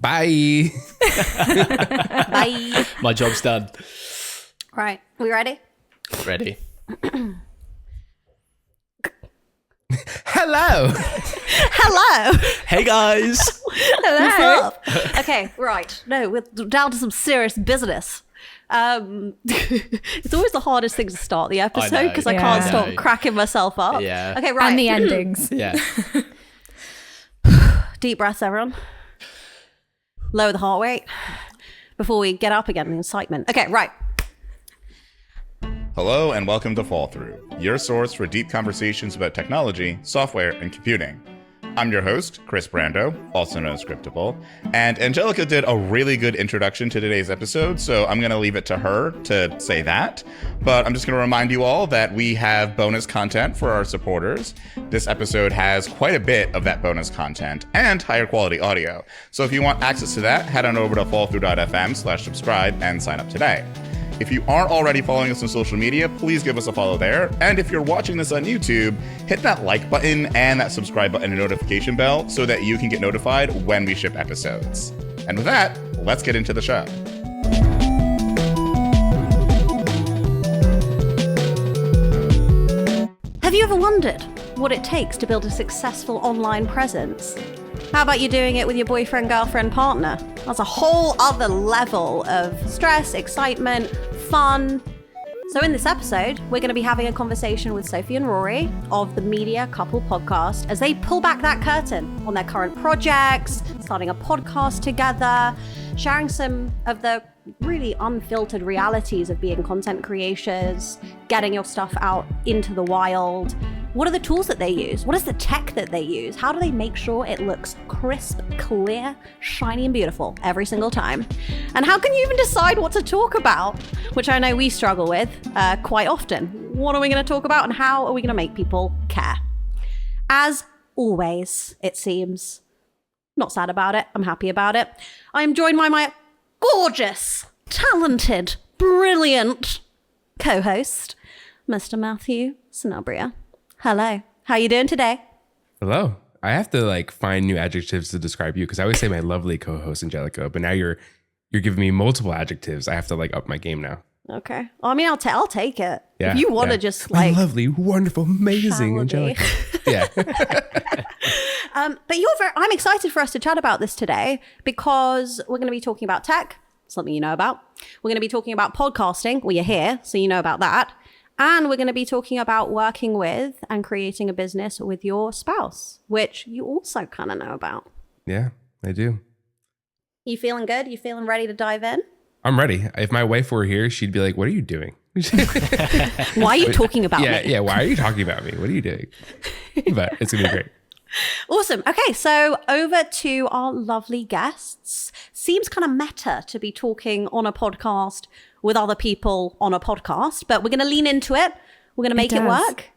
Bye. Bye. My job's done. Right, we ready? Ready. Hello. Hello. Hey guys. Hello. Okay, right. No, we're down to some serious business. It's always the hardest thing to start the episode because I can't stop cracking myself up. Yeah. Okay, right. And the endings. Yeah. Deep breaths, everyone. Lower the heart rate before we get up again in excitement. Okay, right. Hello and welcome to Fall Through, your source for deep conversations about technology, software, and computing. I'm your host, Chris Brando, also known as Scriptable, and Angelica did a really good introduction to today's episode, so I'm going to leave it to her to say that. But I'm just going to remind you all that we have bonus content for our supporters. This episode has quite a bit of that bonus content and higher quality audio. So if you want access to that, head on over to fallthrough.fm/subscribe and sign up today. If you aren't already following us on social media, please give us a follow there. And if you're watching this on YouTube, hit that like button and that subscribe button and notification bell so that you can get notified when we ship episodes. And with that, let's get into the show. Have you ever wondered what it takes to build a successful online presence? How about you doing it with your boyfriend, girlfriend, partner? That's a whole other level of stress, excitement, fun. So in this episode, we're going to be having a conversation with Sophie and Rory of the Media Couple Podcast as they pull back that curtain on their current projects, starting a podcast together, sharing some of the really unfiltered realities of being content creators, getting your stuff out into the wild. What are the tools that they use? What is the tech that they use? How do they make sure it looks crisp, clear, shiny, and beautiful every single time? And how can you even decide what to talk about? Which I know we struggle with quite often. What are we going to talk about and how are we going to make people care? As always, it seems. Not sad about it. I'm happy about it. I'm joined by my gorgeous, talented, brilliant co-host, Mr. Matthew Snubria. Hello. How you doing today? Hello. I have to find new adjectives to describe you because I always say my lovely co-host Angelica, but now you're giving me multiple adjectives. I have to up my game now. Okay. I mean, I'll take it. Yeah, if you want to just my lovely, wonderful, amazing Angelica. Yeah. But I'm excited for us to chat about this today because we're going to be talking about tech, something you know about. We're going to be talking about podcasting. Well, you're here, so you know about that. And we're going to be talking about working with and creating a business with your spouse, which you also kind of know about. Yeah, I do. You feeling good? You feeling ready to dive in? I'm ready. If my wife were here, she'd be like, what are you doing? Why are you talking about me? Yeah, why are you talking about me? What are you doing? But it's going to be great. Awesome. Okay, so over to our lovely guests. Seems kind of meta to be talking on a podcast with other people on a podcast, but we're going to lean into it. We're going to make it work.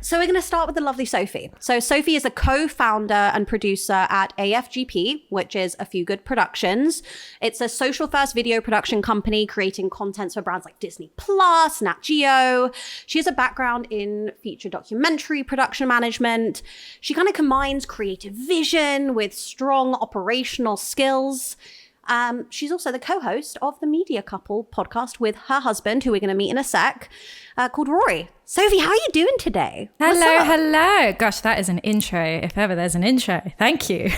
So we're going to start with the lovely Sophie. So Sophie is a co-founder and producer at AFGP, which is A Few Good Productions. It's a social first video production company creating content for brands like Disney Plus, Nat Geo. She has a background in feature documentary production management. She kind of combines creative vision with strong operational skills. She's also the co-host of the Media Couple podcast with her husband, who we're going to meet in a sec, called Rory. Sophie, how are you doing today? Hello. Gosh, that is an intro, if ever there's an intro. Thank you.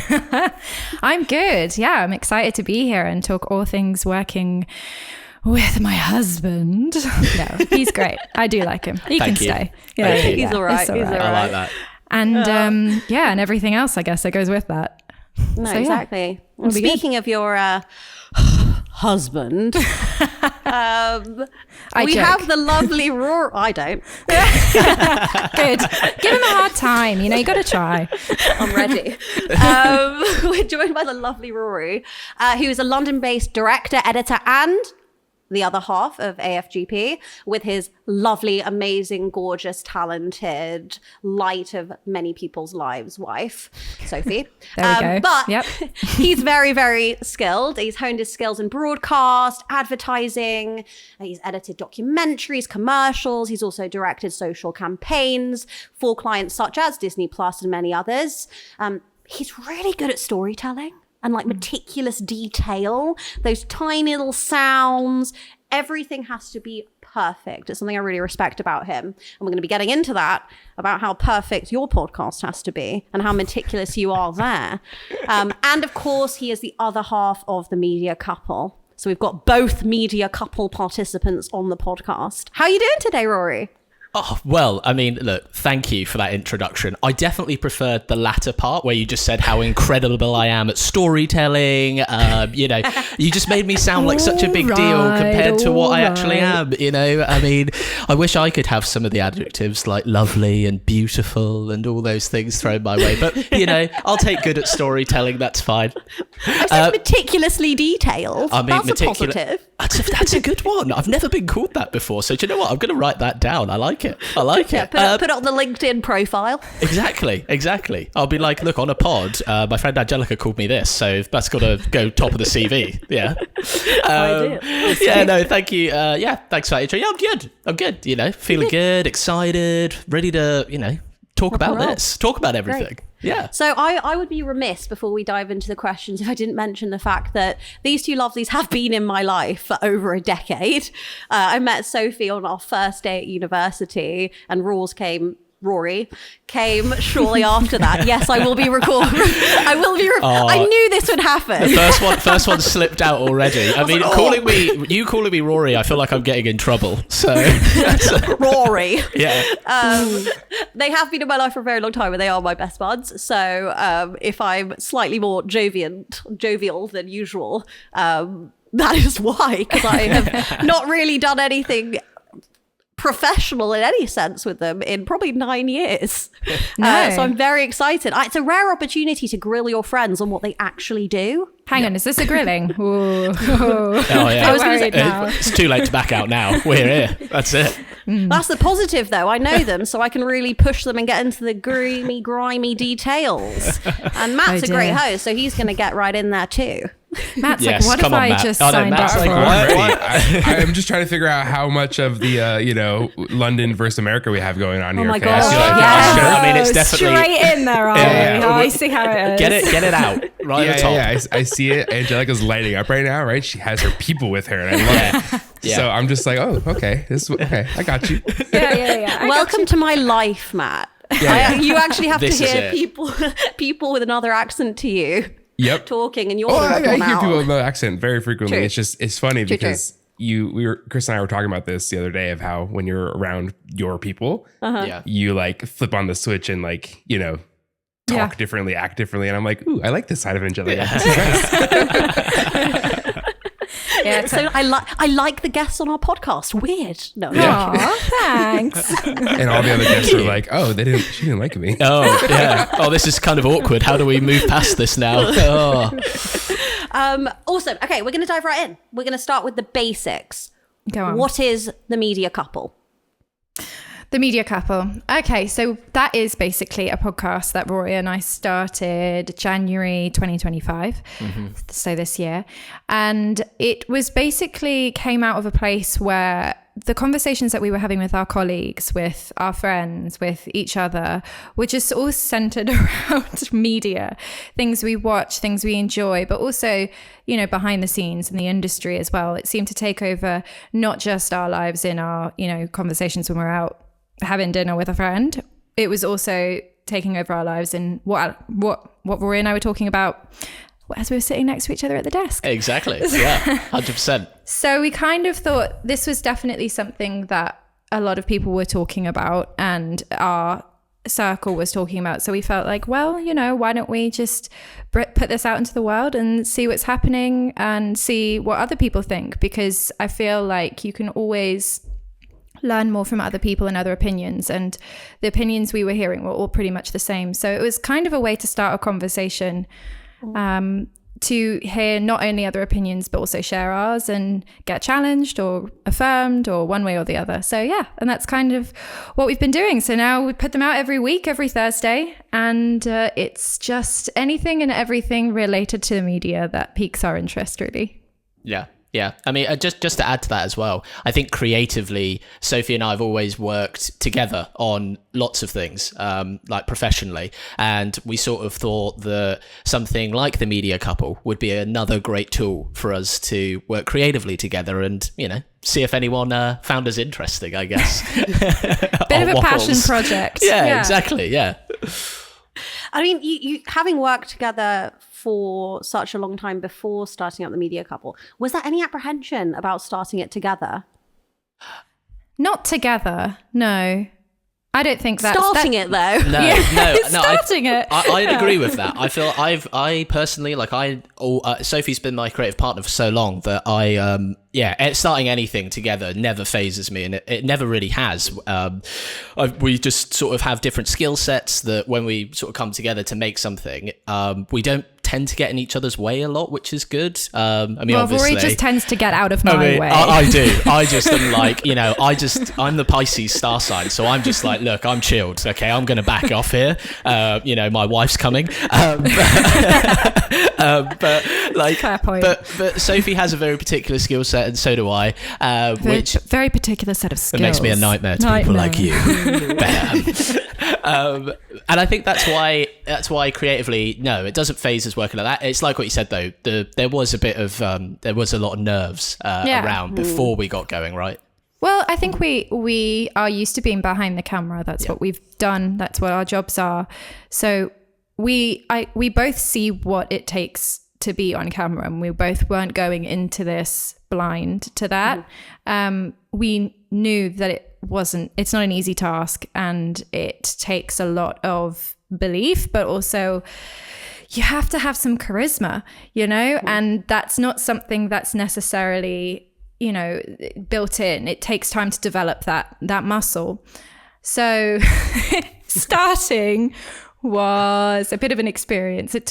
I'm good. Yeah, I'm excited to be here and talk all things working with my husband. No, he's great. I do like him. He can stay. Yeah, he's all right. He's all right. I like that. And and everything else, I guess, that goes with that. No, So, exactly. Well, speaking of your husband, we have the lovely Rory. I don't. Good. Give him a hard time. You got to try. I'm ready. We're joined by the lovely Rory, who is a London-based director, editor, and the other half of AFGP, with his lovely, amazing, gorgeous, talented, light of many people's lives wife, Sophie. There we go. But Yep. he's very, very skilled. He's honed his skills in broadcast, advertising. He's edited documentaries, commercials. He's also directed social campaigns for clients such as Disney Plus and many others. he's really good at storytelling and like meticulous detail, those tiny little sounds. Everything has to be perfect. It's something I really respect about him. And we're going to be getting into that, about how perfect your podcast has to be and how meticulous you are there. And of course, he is the other half of the media couple. So we've got both media couple participants on the podcast. How are you doing today, Rory? Oh, well, I mean, look, thank you for that introduction. I definitely preferred the latter part where you just said how incredible I am at storytelling. You just made me sound like such a big deal compared to what I actually am. I mean, I wish I could have some of the adjectives like lovely and beautiful and all those things thrown my way. But, I'll take good at storytelling. That's fine. I said meticulously detailed. That's a positive. That's a good one. I've never been called that before. So do you know what? I'm going to write that down. I like it. Yeah, put it on the LinkedIn profile. Exactly. I'll be like, look, on a pod, my friend Angelica called me this, so that's got to go top of the CV. Yeah. No, thank you. Thanks for that intro. Yeah, I'm good. Feeling good, excited, ready to, talk about this, talk about everything. Great. Yeah. So I would be remiss before we dive into the questions if I didn't mention the fact that these two lovelies have been in my life for over a decade. I met Sophie on our first day at university, and Rory came shortly after that. Yes, I will be recording. I knew this would happen. The first one slipped out already. I mean, calling me Rory, I feel like I'm getting in trouble. So Rory. Yeah. They have been in my life for a very long time, and they are my best buds. So if I'm slightly more jovial than usual, that is why, because I have not really done anything professional in any sense with them in probably 9 years. No. So I'm very excited. It's a rare opportunity to grill your friends on what they actually do. Hang on, is this a grilling? Ooh. Oh, yeah. I was worried now. It's too late to back out now. We're here. That's it. That's the positive, though. I know them, so I can really push them and get into the grimy details. And Matt's a great host, so he's going to get right in there too. Matt's Yes, like, what if come on, I Matt. just Oh, no, signed Matt's up like, for what? I'm just trying to figure out how much of the London versus America we have going on here. my okay? God. I feel like Yeah. I mean, it's definitely straight in there, are Yeah, we? yeah. Oh, I see how it is. get it out right at the top. Yeah, I see it. Angelica's lighting up right now, right? She has her people with her, and I love it. Yeah. So I'm just like, oh, okay, okay, I got you. Yeah. Welcome to my life, Matt. Yeah. You actually have to This is hear it. people with another accent to you Yep. talking, and you're Oh, the I red one hear out. people with no accent very frequently. True. It's funny True, because Chris and I were talking about this the other day of how when you're around your people, Yeah. you like flip on the switch and like, talk differently, act differently. And I'm like, ooh, I like this side of Angelica. Yeah, So I like the guests on our podcast. Weird. No. Aw, thanks. And all the other guests were like, oh, she didn't like me. Oh, yeah. Oh, this is kind of awkward. How do we move past this now? Oh. Awesome. Okay, we're going to dive right in. We're going to start with the basics. Go on. What is the media couple? The Media Couple. Okay, so that is basically a podcast that Rory and I started January 2025, so this year. And it was basically came out of a place where the conversations that we were having with our colleagues, with our friends, with each other, were just all centered around media, things we watch, things we enjoy, but also, behind the scenes in the industry as well. It seemed to take over not just our lives in our, conversations when we're out having dinner with a friend. It was also taking over our lives in what Rory and I were talking about as we were sitting next to each other at the desk. Exactly. Yeah. 100%. So we kind of thought this was definitely something that a lot of people were talking about and our circle was talking about. So we felt like, well, why don't we just put this out into the world and see what's happening and see what other people think? Because I feel like you can always learn more from other people and other opinions, and the opinions we were hearing were all pretty much the same. So it was kind of a way to start a conversation, to hear not only other opinions but also share ours and get challenged or affirmed or one way or the other. So yeah, and that's kind of what we've been doing. So now we put them out every week, every Thursday, and it's just anything and everything related to media that piques our interest, really. Yeah. Yeah. I mean, just to add to that as well, I think creatively, Sophie and I have always worked together on lots of things, like professionally. And we sort of thought that something like the Media Couple would be another great tool for us to work creatively together and, you know, see if anyone found us interesting, I guess. Bit of a passion project. Yeah, exactly. Yeah. I mean, you having worked together for such a long time before starting up the Media Couple, was there any apprehension about starting it together? Not together, no. I don't think that's... Starting it, though. No. Starting it. I'd agree with that. I feel I personally, like Sophie's been my creative partner for so long that starting anything together never phases me, and it never really has. We just sort of have different skill sets that when we sort of come together to make something, we don't tend to get in each other's way a lot, which is good. I mean, obviously, Rory just tends to get out of my way. I do. I just am like, you know, I'm the Pisces star sign, so I'm just like, look, I'm chilled. Okay, I'm going to back off here. You know, my wife's coming. But like, fair point. But Sophie has a very particular skill set, and so do I. Which very particular set of skills. It makes me a nightmare to people like you. And I think that's why creatively, no, it doesn't phase us working like that. It's like what you said though. There was a lot of nerves around before we got going, right? Well, I think we are used to being behind the camera. That's what we've done. That's what our jobs are. So we both see what it takes to be on camera, and we both weren't going into this blind to that. We knew that it's not an easy task, and it takes a lot of belief, but also you have to have some charisma, you know, and that's not something that's necessarily, you know, built in. It takes time to develop that muscle. So starting was a bit of an experience. It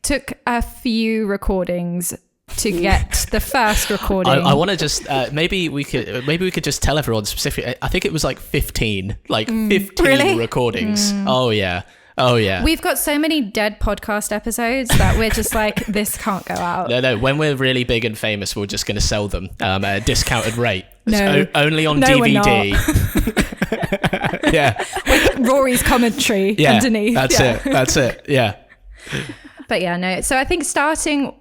took a few recordings to get the first recording. I want to just maybe we could just tell everyone specifically. I think it was like 15 really? recordings. Oh yeah. We've got so many dead podcast episodes that we're just like, this can't go out. No. When we're really big and famous, we're just going to sell them at a discounted rate. No, only on DVD. We're not. Yeah. With Rory's commentary underneath. That's it. Yeah. But yeah, no. So I think starting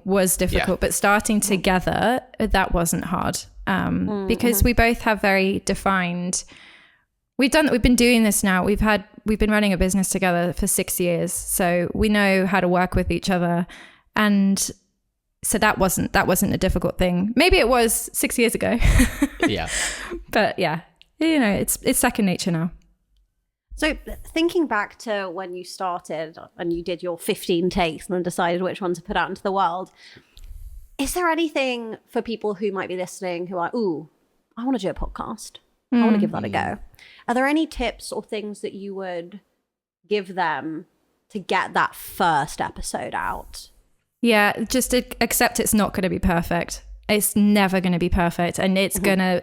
was difficult, but starting together, that wasn't hard, because we both have very defined. We've been doing this now. We've been running a business together for 6 years, so we know how to work with each other, and so that wasn't a difficult thing. Maybe it was 6 years ago. Yeah. But yeah, you know, it's second nature now. So thinking back to when you started and you did your 15 takes and then decided which one to put out into the world, is there anything for people who might be listening who are, ooh, I want to do a podcast. I want to give that a go. Are there any tips or things that you would give them to get that first episode out? Yeah, just accept it's not going to be perfect. It's never going to be perfect, and it's gonna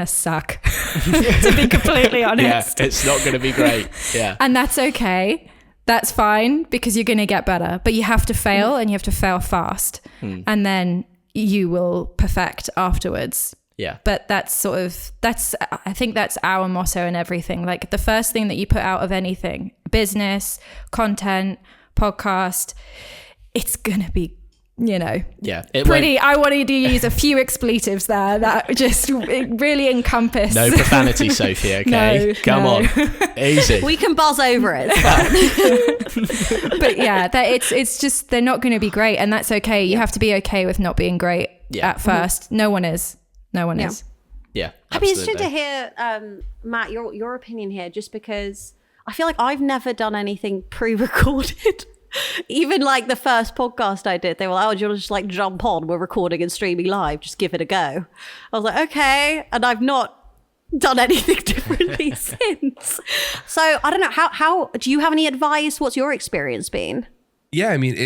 suck. To be completely honest, yeah, it's not going to be great. Yeah, and that's okay. That's fine, because you're going to get better. But you have to fail, and you have to fail fast, and then you will perfect afterwards. Yeah. But I think that's our motto and everything. Like, the first thing that you put out of anything, business, content, podcast, it's gonna be, you know, pretty. I wanted to use a few expletives there that just really encompass. No profanity, Sophie. Okay, come on, easy. We can buzz over it. But yeah, it's just, they're not going to be great, and that's okay. You have to be okay with not being great at first. No one is. Yeah. I'd be interested to hear, Matt, your opinion here, just because I feel like I've never done anything pre-recorded. Even like the first podcast I did, they were like, oh, do you want to just like jump on? We're recording and streaming live. Just give it a go. I was like, okay. And I've not done anything differently since. So I don't know. How do you have any advice? What's your experience been? Yeah, I mean,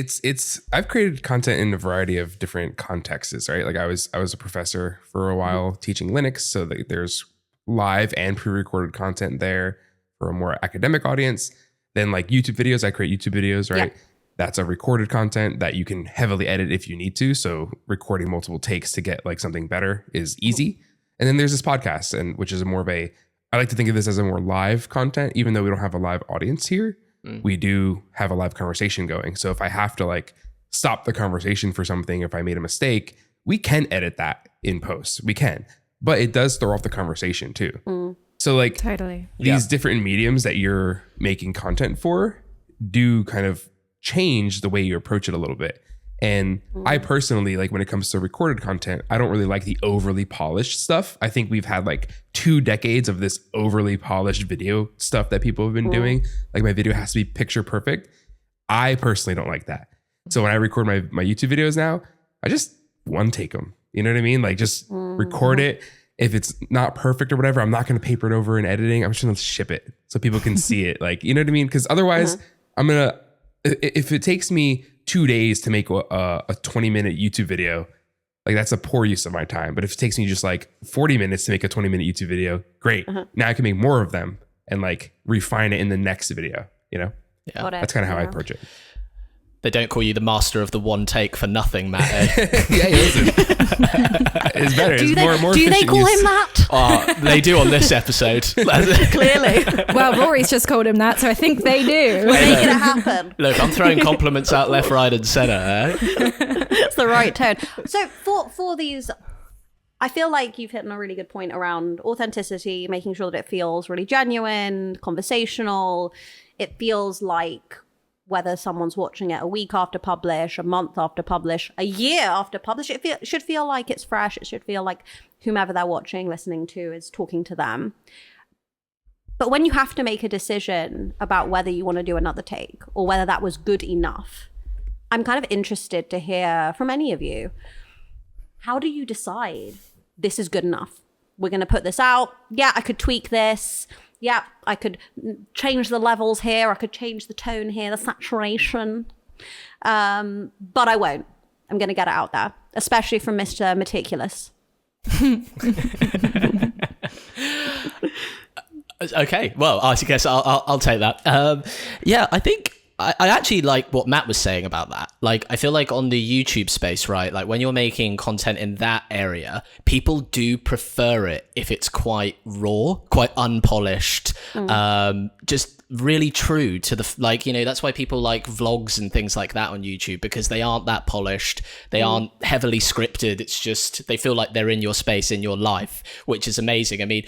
I've created content in a variety of different contexts, right? Like I was a professor for a while teaching Linux, so there's live and pre-recorded content there for a more academic audience. Then like YouTube videos, I create YouTube videos, right? That's a recorded content that you can heavily edit if you need to. So recording multiple takes to get like something better is easy. And then there's this podcast, and which is more of I like to think of this as a more live content, even though we don't have a live audience here. We do have a live conversation going. So if I have to like stop the conversation for something, if I made a mistake, we can edit that in post. We can, but it does throw off the conversation too. So like Totally. these different mediums that you're making content for do kind of change the way you approach it a little bit. And I personally, like when it comes to recorded content, I don't really like the overly polished stuff. I think we've had like 2 decades of this overly polished video stuff that people have been doing. Like my video has to be picture perfect. I personally don't like that. So when I record my YouTube videos now, I just one take them. You know what I mean? Like just record it. If it's not perfect or whatever, I'm not going to paper it over in editing. I'm just going to ship it so people can see it. Like, you know what I mean? Because otherwise if it takes me 2 days to make a 20-minute YouTube video, like that's a poor use of my time. But if it takes me just like 40 minutes to make a 20-minute YouTube video, great. Now I can make more of them and like refine it in the next video, you know? Yeah. That's kind of how I approach it. They don't call you the master of the one take for nothing, Matt. Yeah, he isn't. It's better. Do It's they, more do they efficient call use. him that? They do on this episode. Clearly. Well, Rory's just called him that, so I think they do. We're making it happen. Look, I'm throwing compliments out left, right, and centre. It's the right tone. So for these, I feel like you've hit on a really good point around authenticity, making sure that it feels really genuine, conversational. It feels like whether someone's watching it a week after publish, a month after publish, a year after publish, it should feel like it's fresh. It should feel like whomever they're watching, listening to is talking to them. But when you have to make a decision about whether you want to do another take or whether that was good enough, I'm kind of interested to hear from any of you. How do you decide this is good enough? We're going to put this out. Yeah, I could tweak this. Yeah, I could change the levels here. I could change the tone here, the saturation. But I won't. I'm going to get it out there, especially from Mr. Meticulous. Okay, well, I guess I'll take that. Yeah, I think I actually like what Matt was saying about that. Like, I feel like on the YouTube space, right? Like when you're making content in that area, people do prefer it if it's quite raw, quite unpolished, just really true to the, like, you know, that's why people like vlogs and things like that on YouTube, because they aren't that polished. They aren't heavily scripted. It's just, they feel like they're in your space, in your life, which is amazing. I mean,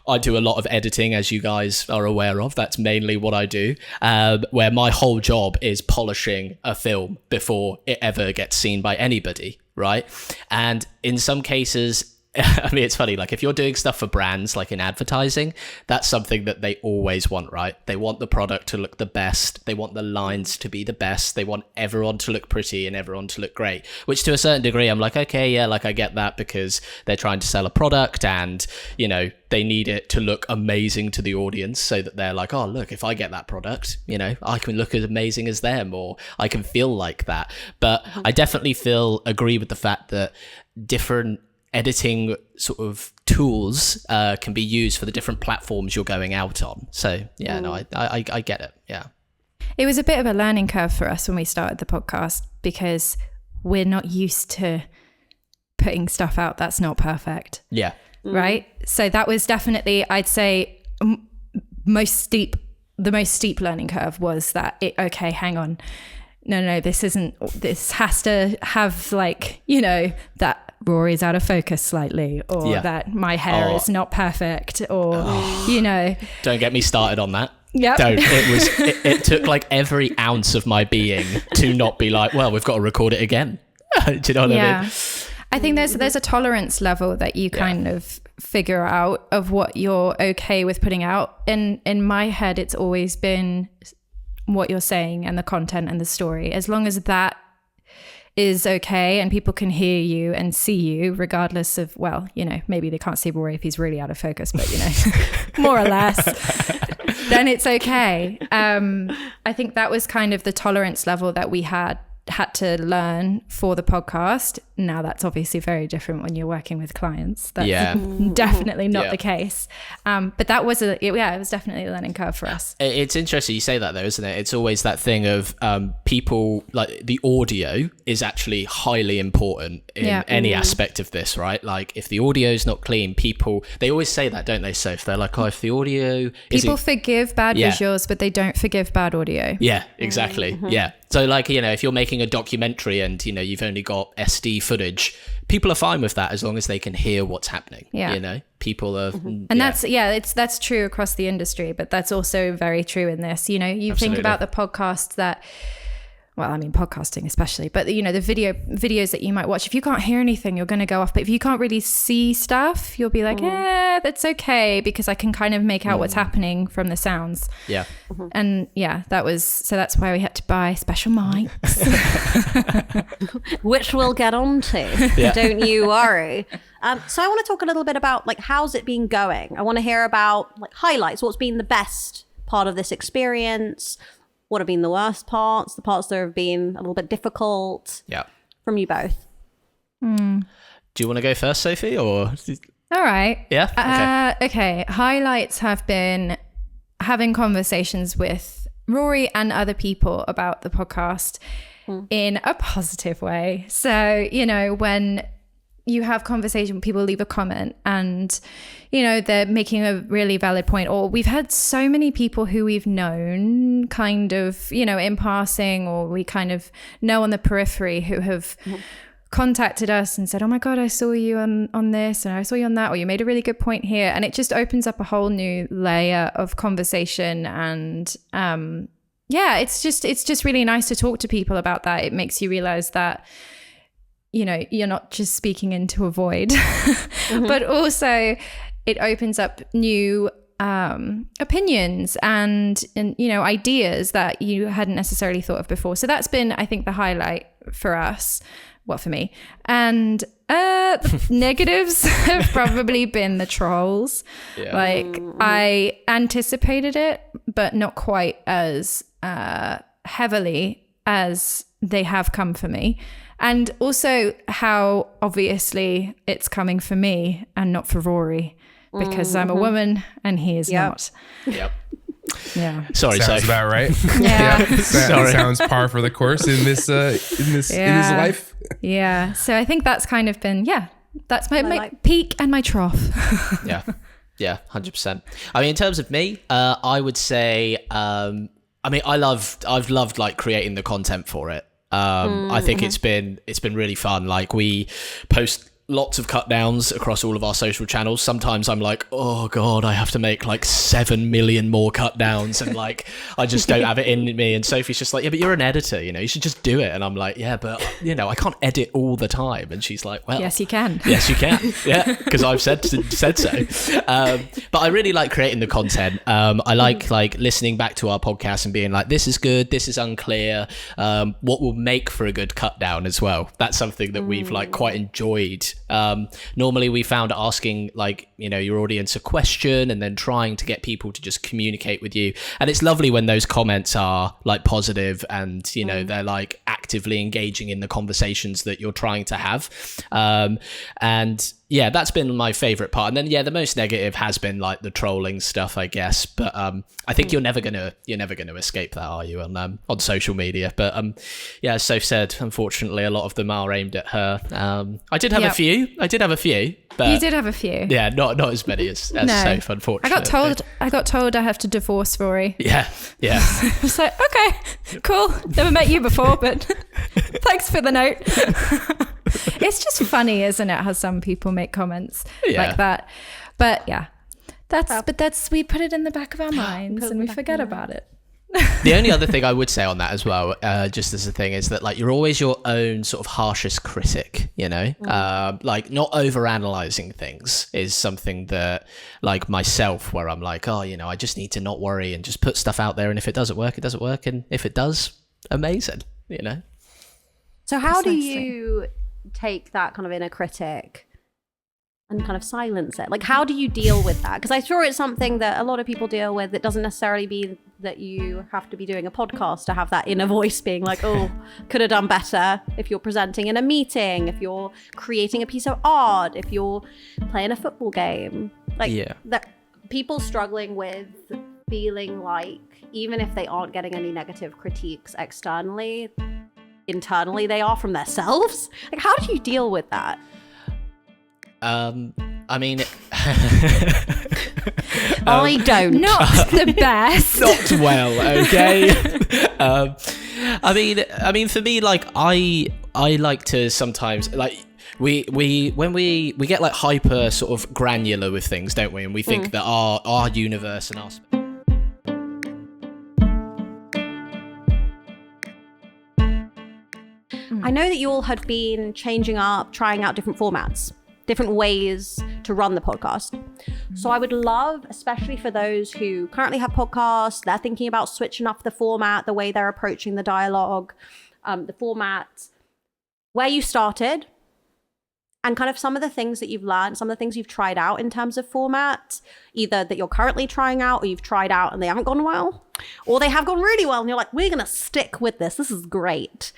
I do a lot of editing, as you guys are aware of. That's mainly what I do, where my whole job is polishing a film before it ever gets seen by anybody, right? And in some cases, I mean, it's funny, like if you're doing stuff for brands, like in advertising, that's something that they always want, right? They want the product to look the best. They want the lines to be the best. They want everyone to look pretty and everyone to look great, which to a certain degree, I'm like, okay, yeah, like I get that, because they're trying to sell a product and, you know, they need it to look amazing to the audience so that they're like, oh, look, if I get that product, you know, I can look as amazing as them, or I can feel like that. But I definitely agree with the fact that different editing sort of tools can be used for the different platforms you're going out on. So yeah, no, I get it. Yeah. It was a bit of a learning curve for us when we started the podcast, because we're not used to putting stuff out that's not perfect. Yeah. Right. So that was definitely, I'd say, the most steep learning curve was that okay, hang on. No, this has to have, like, you know, that Rory's out of focus slightly, or that my hair is not perfect, or, you know. Don't get me started on that. Yeah. It took like every ounce of my being to not be like, well, we've got to record it again. Do you know what I mean? I think there's a tolerance level that you kind of figure out of what you're okay with putting out. In my head, it's always been what you're saying and the content and the story. As long as that is okay and people can hear you and see you, regardless of, well, you know, maybe they can't see Rory if he's really out of focus, but, you know, more or less, then it's okay. I think that was kind of the tolerance level that we had had to learn for the podcast. Now that's obviously very different when you're working with clients. That's definitely not the case. But that was it was definitely a learning curve for us. It's interesting you say that though, isn't it? It's always that thing of people, like the audio is actually highly important in any aspect of this, right? Like if the audio is not clean, they always say that, don't they, Soph? They're like, oh, if the audio people forgive bad visuals, but they don't forgive bad audio. Yeah, exactly. Yeah. So like, if you're making a documentary and, you've only got SD footage, people are fine with that as long as they can hear what's happening. Yeah. People are... And that's true across the industry, but that's also very true in this. You Absolutely. Think about the podcasts that... Well, I mean, podcasting especially, but the videos that you might watch, if you can't hear anything, you're going to go off. But if you can't really see stuff, you'll be like, that's okay, because I can kind of make out what's happening from the sounds. Yeah. And that's why we had to buy special mics. Which we'll get on to, don't you worry. So I want to talk a little bit about like, how's it been going? I want to hear about like highlights. What's been the best part of this experience? What have been the worst parts, the parts that have been a little bit difficult? Yeah. From you both. Do you want to go first, Sophie, or? All right. Yeah. Okay. Highlights have been having conversations with Rory and other people about the podcast in a positive way. So, when you have conversation, people leave a comment and, they're making a really valid point. Or we've had so many people who we've known kind of, in passing, or we kind of know on the periphery, who have contacted us and said, oh my God, I saw you on this and I saw you on that, or you made a really good point here. And it just opens up a whole new layer of conversation. And it's just really nice to talk to people about that. It makes you realize that, you're not just speaking into a void, but also it opens up new opinions and ideas that you hadn't necessarily thought of before. So that's been, I think, the highlight for us. Well, for me. And negatives have probably been the trolls. Yeah. Like I anticipated it, but not quite as heavily as they have come for me. And also how obviously it's coming for me and not for Rory, because I'm a woman and he is not. Yep. Yeah. Sorry, sounds about right. Yeah. That sounds par for the course in this life. Yeah. So I think that's kind of been that's my peak and my trough. Yeah. 100%. I mean, in terms of me, I would say, I've loved like creating the content for it. I think it's been really fun. Like we post lots of cut downs across all of our social channels. Sometimes I'm like, oh God, I have to make like 7 million more cut downs, and like I just don't have it in me. And Sophie's just like, yeah, but you're an editor, you should just do it. And I'm like, yeah, but I can't edit all the time. And she's like, well, yes, you can. Yes, you can. Yeah, because I've said so. But I really like creating the content. I like listening back to our podcast and being like, this is good, this is unclear. What will make for a good cut down as well? That's something that we've like quite enjoyed. Normally we found asking your audience a question and then trying to get people to just communicate with you, and it's lovely when those comments are like positive and they're like actively engaging in the conversations that you're trying to have, and yeah, that's been my favorite part. And then the most negative has been like the trolling stuff, I guess. But I think you're never gonna escape that, are you, on social media? But as Soph said, unfortunately, a lot of them are aimed at her. I did have a few. But you did have a few. Yeah, not as many as no. Soph, unfortunately. I got told I have to divorce Rory. Yeah. It's like, okay, cool. Never met you before, but thanks for the note. It's just funny, isn't it, how some people make comments like that. But that's we put it in the back of our minds and we forget about it. The only other thing I would say on that as well, just as a thing, is that like you're always your own sort of harshest critic, like not overanalyzing things is something that, like myself, where I'm like, I just need to not worry and just put stuff out there, and if it doesn't work, it doesn't work, and if it does, amazing, So how do you take that kind of inner critic and kind of silence it? Like, how do you deal with that? Because I'm sure it's something that a lot of people deal with. It doesn't necessarily that you have to be doing a podcast to have that inner voice being like, oh, could have done better. If you're presenting in a meeting, if you're creating a piece of art, if you're playing a football game, like that, people struggling with feeling like even if they aren't getting any negative critiques externally, internally they are from themselves. Like, how do you deal with that? I mean, I don't. Not the best. Not well, okay. I mean, for me, like I like to sometimes like we when we get like hyper sort of granular with things, don't we? And we think that our universe and our I know that you all had been changing up, trying out different formats, different ways to run the podcast. So I would love, especially for those who currently have podcasts, they're thinking about switching up the format, the way they're approaching the dialogue, the format, where you started, and kind of some of the things that you've learned, some of the things you've tried out in terms of format, either that you're currently trying out or you've tried out and they haven't gone well, or they have gone really well and you're like, we're going to stick with this. This is great.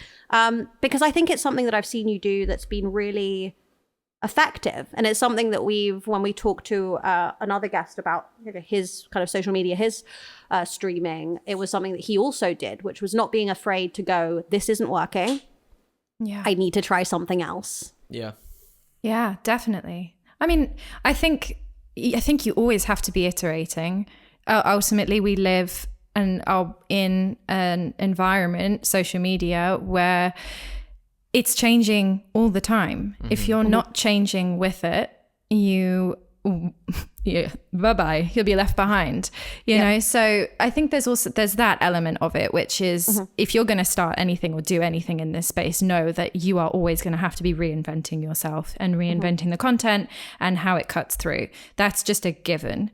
Because I think it's something that I've seen you do that's been really effective. And it's something that when we talked to another guest about his kind of social media, his streaming, it was something that he also did, which was not being afraid to go, this isn't working. Yeah, I need to try something else. Yeah, definitely. I mean, I think you always have to be iterating. Ultimately, we live and are in an environment, social media, where it's changing all the time. If you're not changing with it, bye-bye, you'll be left behind, you know? So I think there's that element of it, which is if you're going to start anything or do anything in this space, know that you are always going to have to be reinventing yourself and reinventing the content and how it cuts through. That's just a given.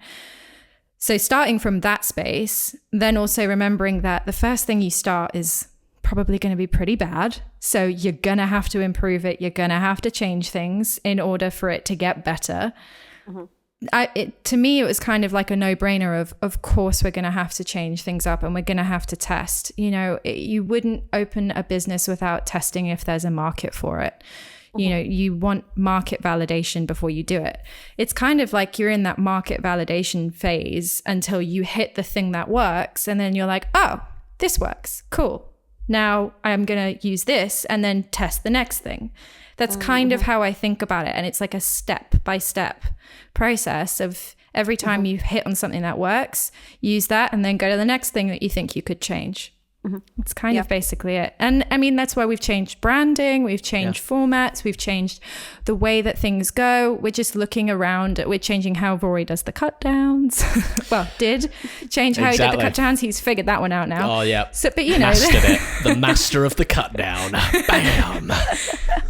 So starting from that space, then also remembering that the first thing you start is probably going to be pretty bad. So you're going to have to improve it. You're going to have to change things in order for it to get better. To me, it was kind of like a no-brainer of course we're going to have to change things up and we're going to have to test. You know, you wouldn't open a business without testing if there's a market for it. You know, you want market validation before you do it. It's kind of like you're in that market validation phase until you hit the thing that works. And then you're like, oh, this works. Cool. Now I'm going to use this and then test the next thing. That's kind of how I think about it. And it's like a step-by-step process of every time you hit on something that works, use that and then go to the next thing that you think you could change. It's kind of basically it. And I mean, that's why we've changed branding, we've changed formats, we've changed the way that things go. We're just looking around, we're changing how Rory does the cut downs. Well, did change how he did the cut downs. He's figured that one out now. Oh, yeah. So, but you know, mastered it. The master of the cut down. Bam.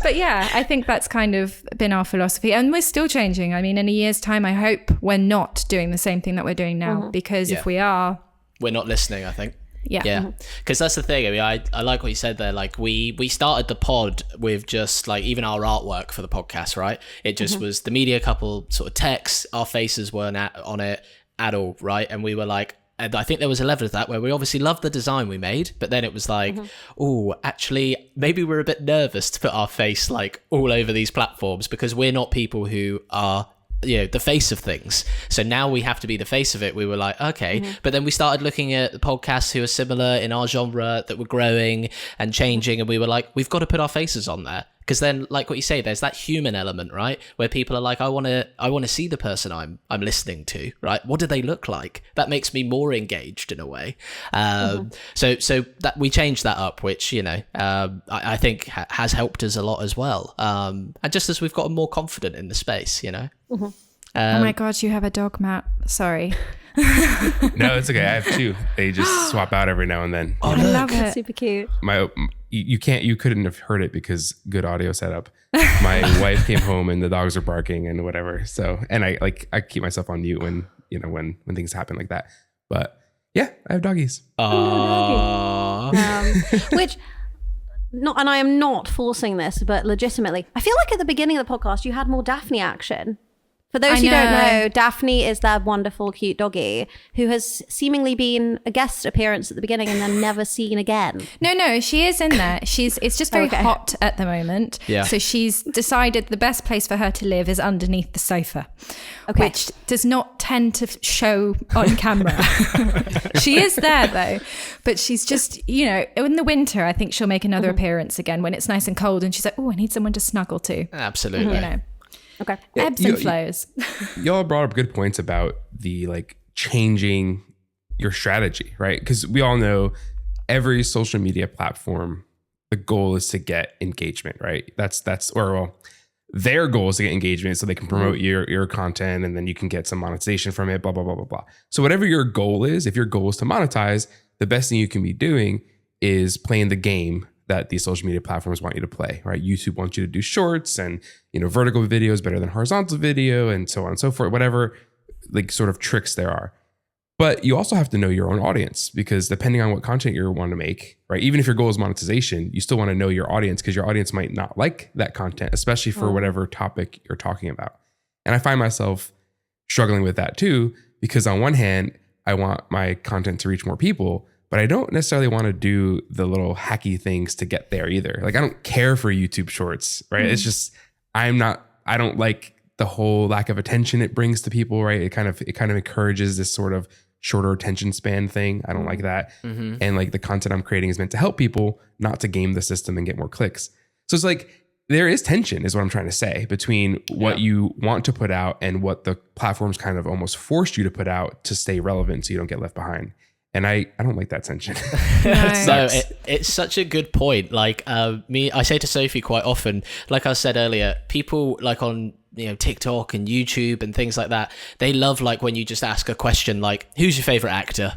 But yeah, I think that's kind of been our philosophy. And we're still changing. I mean, in a year's time, I hope we're not doing the same thing that we're doing now. Because if we are... We're not listening, I think. Yeah, because that's the thing. I mean, I like what you said there. Like we started the pod with just like even our artwork for the podcast, right? It just was the media couple sort of text. Our faces weren't on it at all, right? And we were like, and I think there was a level of that where we obviously loved the design we made, but then it was like, oh, actually, maybe we're a bit nervous to put our face like all over these platforms because we're not people who are, you know, the face of things. So now we have to be the face of it. We were like, okay. But then we started looking at the podcasts who are similar in our genre that were growing and changing. And we were like, we've got to put our faces on there. Because then, like what you say, there's that human element, right? Where people are like, I want to see the person I'm listening to, right? What do they look like? That makes me more engaged in a way. So that we changed that up, which, you know, I think has helped us a lot as well. And just as we've gotten more confident in the space, you know. Oh my God, you have a dog, Matt. Sorry. No, it's okay. I have two. They just swap out every now and then. Oh, I love it. Super cute. You couldn't have heard it because good audio setup. My wife came home and the dogs are barking and whatever. So, and I keep myself on mute when things happen like that. But yeah, I have doggies. Which, not, and I am not forcing this, but legitimately, I feel like at the beginning of the podcast, you had more Daphne action. For those who don't know, Daphne is their wonderful, cute doggy who has seemingly been a guest appearance at the beginning and then never seen again. No, she is in there. It's just very hot at the moment. Yeah. So she's decided the best place for her to live is underneath the sofa, which does not tend to show on camera. She is there though, but she's just, in the winter, I think she'll make another appearance again when it's nice and cold and she's like, oh, I need someone to snuggle to. Absolutely. Okay. Ebbs and flows. Y'all brought up good points about the changing your strategy, right? Because we all know every social media platform, the goal is to get engagement, right? Their goal is to get engagement so they can promote your content and then you can get some monetization from it, blah, blah, blah, blah, blah. So whatever your goal is, if your goal is to monetize, the best thing you can be doing is playing the game that these social media platforms want you to play, right? YouTube wants you to do shorts and, vertical video is better than horizontal video and so on and so forth, whatever sort of tricks there are. But you also have to know your own audience because depending on what content you want to make, right? Even if your goal is monetization, you still want to know your audience because your audience might not like that content, especially for whatever topic you're talking about. And I find myself struggling with that too, because on one hand, I want my content to reach more people, but I don't necessarily want to do the little hacky things to get there either. I don't care for YouTube shorts, right? It's just, I don't like the whole lack of attention it brings to people, right? It kind of encourages this sort of shorter attention span thing. I don't like that. And the content I'm creating is meant to help people, not to game the system and get more clicks. So it's there is tension is what I'm trying to say between what you want to put out and what the platforms kind of almost forced you to put out to stay relevant so you don't get left behind. And I don't like that tension. No, it's such a good point. I say to Sophie quite often, like I said earlier, people on TikTok and YouTube and things like that, they love when you just ask a question who's your favorite actor?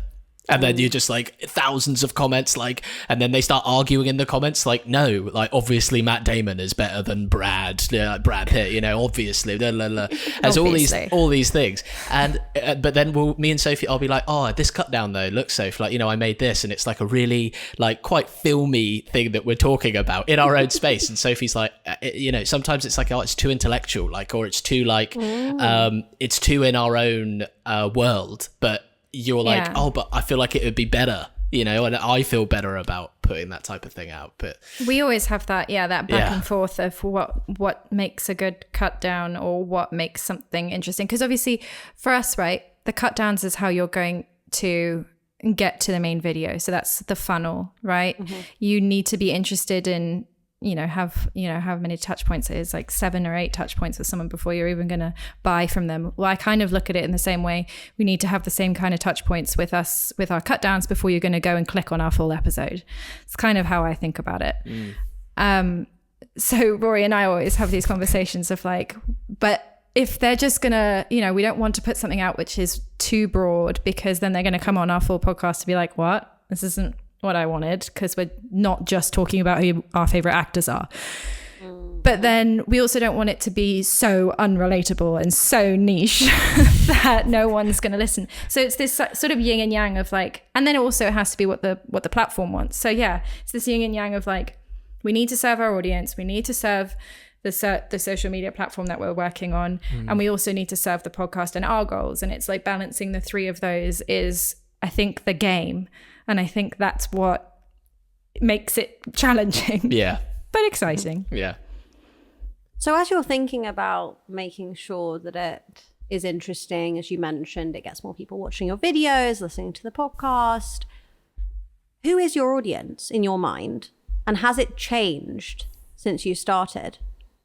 And then you're just thousands of comments, and then they start arguing in the comments, no, obviously Matt Damon is better than Brad Pitt, obviously. There's all these things. And, but then me and Sophie, I'll be this cut down though, look, Soph, I made this and it's a really quite filmy thing that we're talking about in our own space. And Sophie's sometimes it's it's too intellectual, or it's too it's too in our own world, but you're but I feel like it would be better, and I feel better about putting that type of thing out. But we always have that back and forth of what makes a good cut down or what makes something interesting. Because obviously for us, right, the cut downs is how you're going to get to the main video. So that's the funnel, right? You need to be interested in have how many touch points it is, 7 or 8 touch points with someone before you're even going to buy from them. Well, I kind of look at it in the same way. We need to have the same kind of touch points with us, with our cut downs before you're going to go and click on our full episode. It's kind of how I think about it. So Rory and I always have these conversations of but if they're just going to, we don't want to put something out which is too broad because then they're going to come on our full podcast to be like, what? This isn't what I wanted, because we're not just talking about who our favorite actors are. But then we also don't want it to be so unrelatable and so niche that no one's going to listen. So it's this sort of yin and yang of and then also it has to be what the platform wants. So yeah, it's this yin and yang of we need to serve our audience, we need to serve the social media platform that we're working on, and we also need to serve the podcast and our goals. And it's balancing the three of those is, I think, the game. And I think that's what makes it challenging. Yeah. But exciting. Yeah. So as you're thinking about making sure that it is interesting, as you mentioned, it gets more people watching your videos, listening to the podcast, who is your audience in your mind? And has it changed since you started?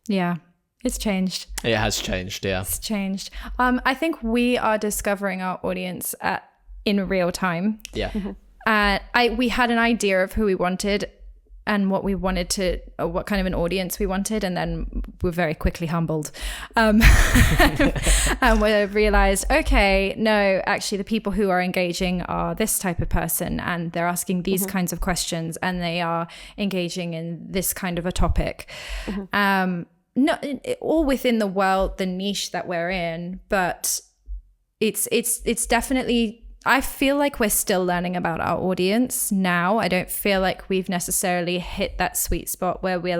Yeah, it's changed. It has changed, yeah. It's changed. I think we are discovering our audience in real time. Yeah. We had an idea of who we wanted and what we wanted to, or what kind of an audience we wanted, and then we're very quickly humbled. And we realized, okay, no, actually the people who are engaging are this type of person, and they're asking these kinds of questions, and they are engaging in this kind of a topic. Not all within the world, the niche that we're in, but it's definitely, I feel like we're still learning about our audience now. I don't feel like we've necessarily hit that sweet spot where we're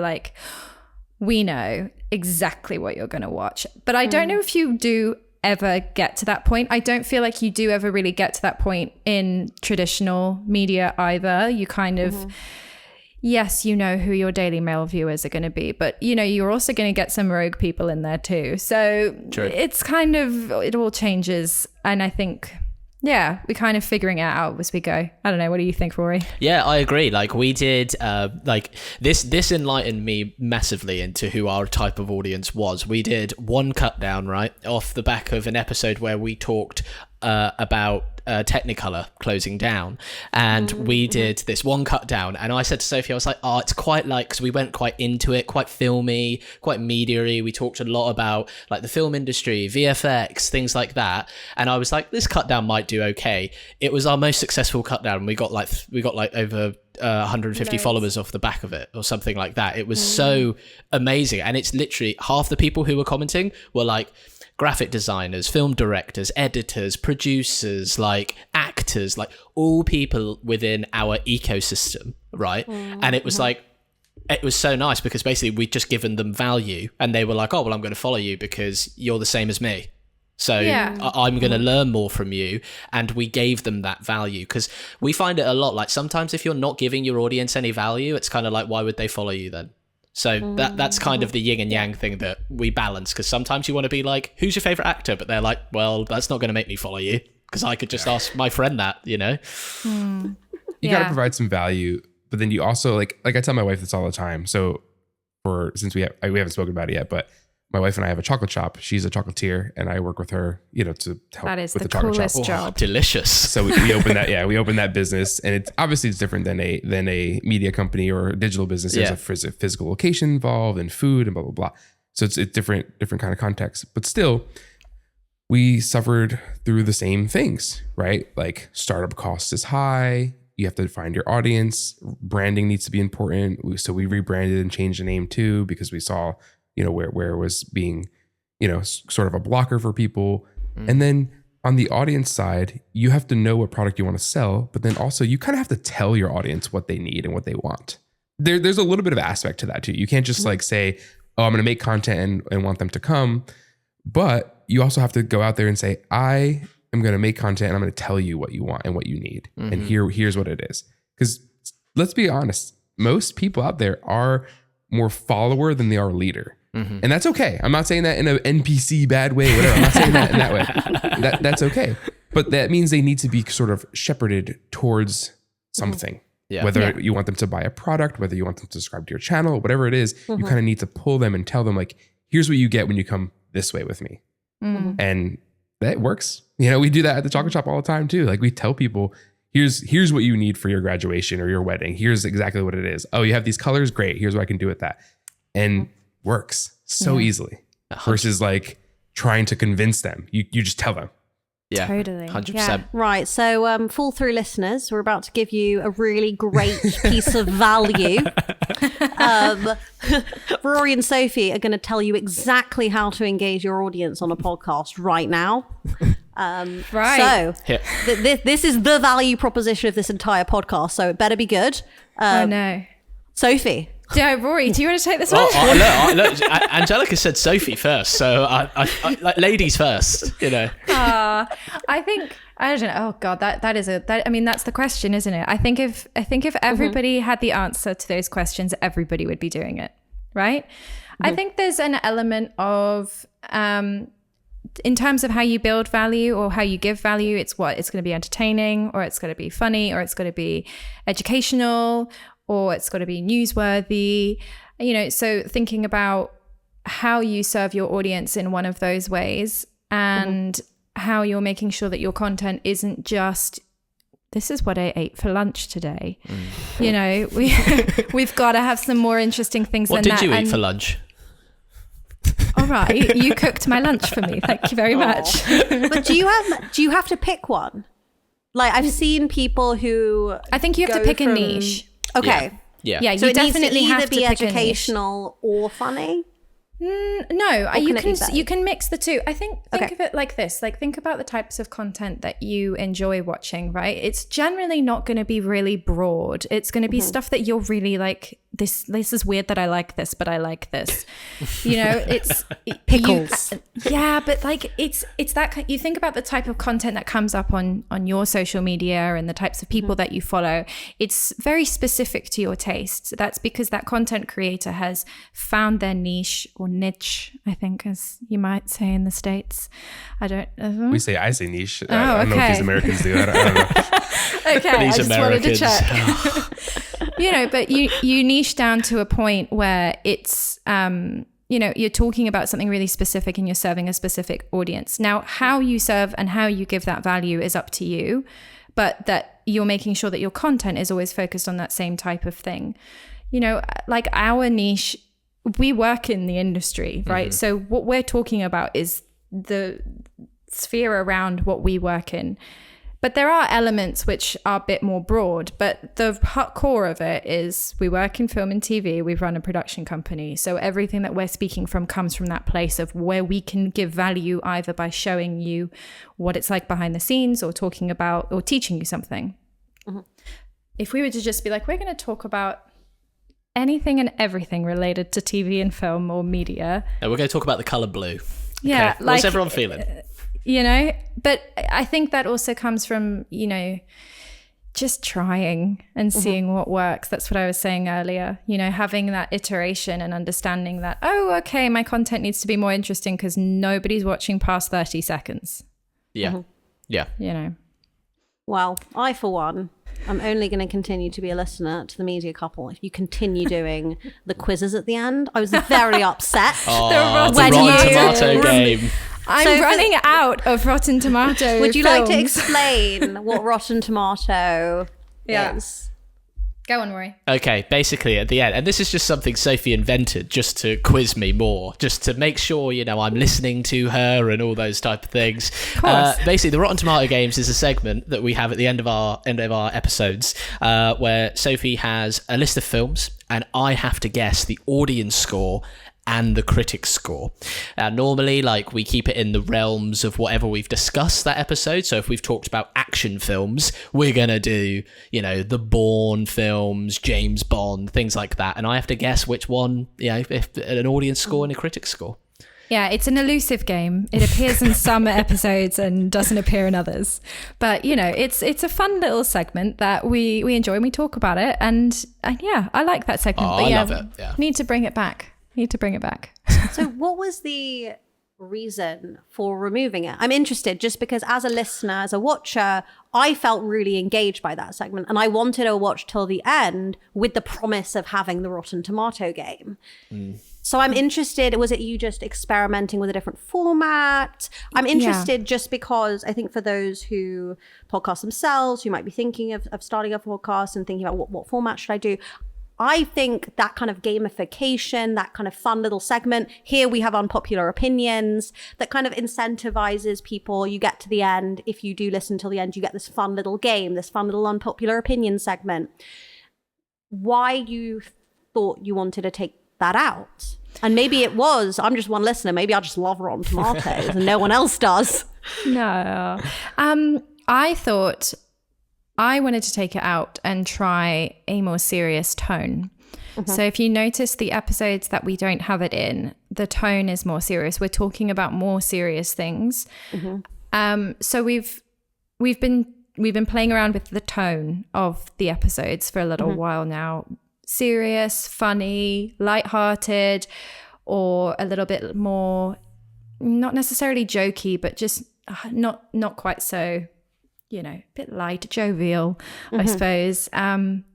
we know exactly what you're going to watch. But I don't know if you do ever get to that point. I don't feel like you do ever really get to that point in traditional media either. You kind of, yes, you know who your Daily Mail viewers are going to be, but you know, you're also going to get some rogue people in there too. So it's kind of, it all changes. And I think, yeah, we're kind of figuring it out as we go. I don't know. What do you think, Rory? Yeah, I agree. Like we did, like this enlightened me massively into who our type of audience was. We did one cut down, right, off the back of an episode where we talked about Technicolor closing down, and we did this one cut down, and I said to Sophie, I was like, oh, it's quite like, because we went quite into it, quite filmy, quite media-y. We talked a lot about like the film industry, VFX, things like that, and I was like, this cut down might do okay. It was our most successful cut down. We got like over 150 followers off the back of it or something like that. It was so amazing, and it's literally half the people who were commenting were like graphic designers, film directors, editors, producers, like actors, like all people within our ecosystem, right? And it was like, it was so nice because basically we'd just given them value, and they were like, oh, well, I'm going to follow you because you're the same as me. So I'm going to learn more from you. And we gave them that value, because we find it a lot. Like sometimes if you're not giving your audience any value, it's kind of like, why would they follow you then? So that's kind of the yin and yang thing that we balance, because sometimes you want to be like, who's your favorite actor? But they're like, well, that's not going to make me follow you, because I could just ask my friend that, you know? You got to provide some value, but then you also like I tell my wife this all the time. So since we haven't spoken about it yet, but my wife and I have a chocolate shop. She's a chocolatier, and I work with her, to help that is with the chocolate coolest shop. job. Delicious. So we opened that. We opened that business, and it's obviously different than a media company or a digital business. There's a physical location involved and food and blah blah blah. So it's a different kind of context. But still, we suffered through the same things, right? Like startup cost is high. You have to find your audience. Branding needs to be important. So we rebranded and changed the name too, because we saw where it was being, sort of a blocker for people. And then on the audience side, you have to know what product you want to sell, but then also you kind of have to tell your audience what they need and what they want. There's a little bit of aspect to that too. You can't just like say, oh, I'm going to make content and want them to come. But you also have to go out there and say, I am going to make content and I'm going to tell you what you want and what you need. And here's what it is. Because let's be honest, most people out there are more follower than they are leader. And that's okay. I'm not saying that in an NPC bad way, whatever. I'm not saying that in that way. That's okay. But that means they need to be sort of shepherded towards something. Whether you want them to buy a product, whether you want them to subscribe to your channel, whatever it is, you kind of need to pull them and tell them like, here's what you get when you come this way with me. And that works. We do that at the chocolate shop all the time too. Like we tell people, here's what you need for your graduation or your wedding. Here's exactly what it is. Oh, you have these colors? Great. Here's what I can do with that. And works so easily versus like trying to convince them. You just tell them. Yeah, totally. 100%. Yeah. Right. So fall through listeners, we're about to give you a really great piece of value. Rory and Sophie are going to tell you exactly how to engage your audience on a podcast right now. Right. So this is the value proposition of this entire podcast. So it better be good. Oh no. Sophie. Yeah, Rory, do you want to take this one? Look, Angelica said Sophie first, so I like ladies first, I think I don't know. Oh God, that's the question, isn't it? I think if everybody had the answer to those questions, everybody would be doing it, right? I think there's an element of in terms of how you build value or how you give value, it's going to be entertaining, or it's going to be funny, or it's going to be educational, or it's got to be newsworthy, so thinking about how you serve your audience in one of those ways, and how you're making sure that your content isn't just, this is what I ate for lunch today. We've got to have some more interesting things than that. What did you eat for lunch? All right, you cooked my lunch for me. Thank you very much. But do you have to pick one? Like I've seen people who I think you have to pick a niche. Okay. Yeah. So you it needs to definitely either have to be pick a niche. educational or funny. No, you can mix the two. I think of it like this. Like think about the types of content that you enjoy watching, right? It's generally not going to be really broad. It's going to be stuff that you're really like this is weird that I like this, but I like this. You know, it's Pickles. Yeah, but like it's that you think about the type of content that comes up on your social media and the types of people that you follow. It's very specific to your tastes. That's because that content creator has found their niche or niche, I think, as you might say in the States. I say niche. Oh, I don't know if these Americans do. I don't know. Okay, These I just Americans. wanted to check. You know, but you niche down to a point where it's, you know, you're talking about something really specific and you're serving a specific audience. Now, how you serve and how you give that value is up to you, but that you're making sure that your content is always focused on that same type of thing. You know, like our niche, we work in the industry, right? So what we're talking about is the sphere around what we work in. But there are elements which are a bit more broad, but the core of it is we work in film and TV, we run a production company. So everything that we're speaking from comes from that place of where we can give value either by showing you what it's like behind the scenes or talking about or teaching you something. If we were to just be like, we're going to talk about anything and everything related to TV and film or media. And we're going to talk about the color blue. Yeah. Okay. What's everyone feeling? You know, but I think that also comes from, you know, just trying and seeing what works. That's what I was saying earlier, you know, having that iteration and understanding that, oh, okay, my content needs to be more interesting because nobody's watching past 30 seconds. Yeah. Yeah. You know. Well, I, for one, I'm only going to continue to be a listener to the Media Couple if you continue doing the quizzes at the end. I was very upset. Oh, the when Rotten you- Tomato game. I'm running out of Rotten Tomato Would you films. like to explain what Rotten Tomato is? Go on, Rory. Okay, basically at the end, and this is just something Sophie invented just to quiz me more, just to make sure, you know, I'm listening to her and all those type of things. Basically, the Rotten Tomato Games is a segment that we have at the end of our episodes, where Sophie has a list of films, and I have to guess the audience score and the critic score. Normally, like, we keep it in the realms of whatever we've discussed that episode. So if we've talked about action films, we're going to do, you know, the Bourne films, James Bond, things like that. And I have to guess which one, you know, if an audience score and a critic score. Yeah, it's an elusive game. It appears in some episodes and doesn't appear in others. But, you know, it's a fun little segment that we enjoy and we talk about it. And yeah, I like that segment. Oh, but I yeah, love it. Yeah. Need to bring it back. So what was the reason for removing it? I'm interested just because as a listener, as a watcher, I felt really engaged by that segment and I wanted to watch till the end with the promise of having the Rotten Tomato game. So I'm interested, was it you just experimenting with a different format? I'm interested just because I think for those who podcast themselves, who might be thinking of starting a podcast and thinking about what format should I do? I think that kind of gamification, that kind of fun little segment, here we have unpopular opinions, that kind of incentivizes people. You get to the end, if you do listen till the end, you get this fun little game, this fun little unpopular opinion segment. Why you thought you wanted to take that out? And maybe it was, I'm just one listener, maybe I just love Rotten Tomatoes and no one else does. No. I thought I wanted to take it out and try a more serious tone. So if you notice the episodes that we don't have it in, the tone is more serious. We're talking about more serious things. So we've been playing around with the tone of the episodes for a little while now. Serious, funny, lighthearted, or a little bit more, not necessarily jokey, but just not quite so, you know, a bit light, jovial, I suppose.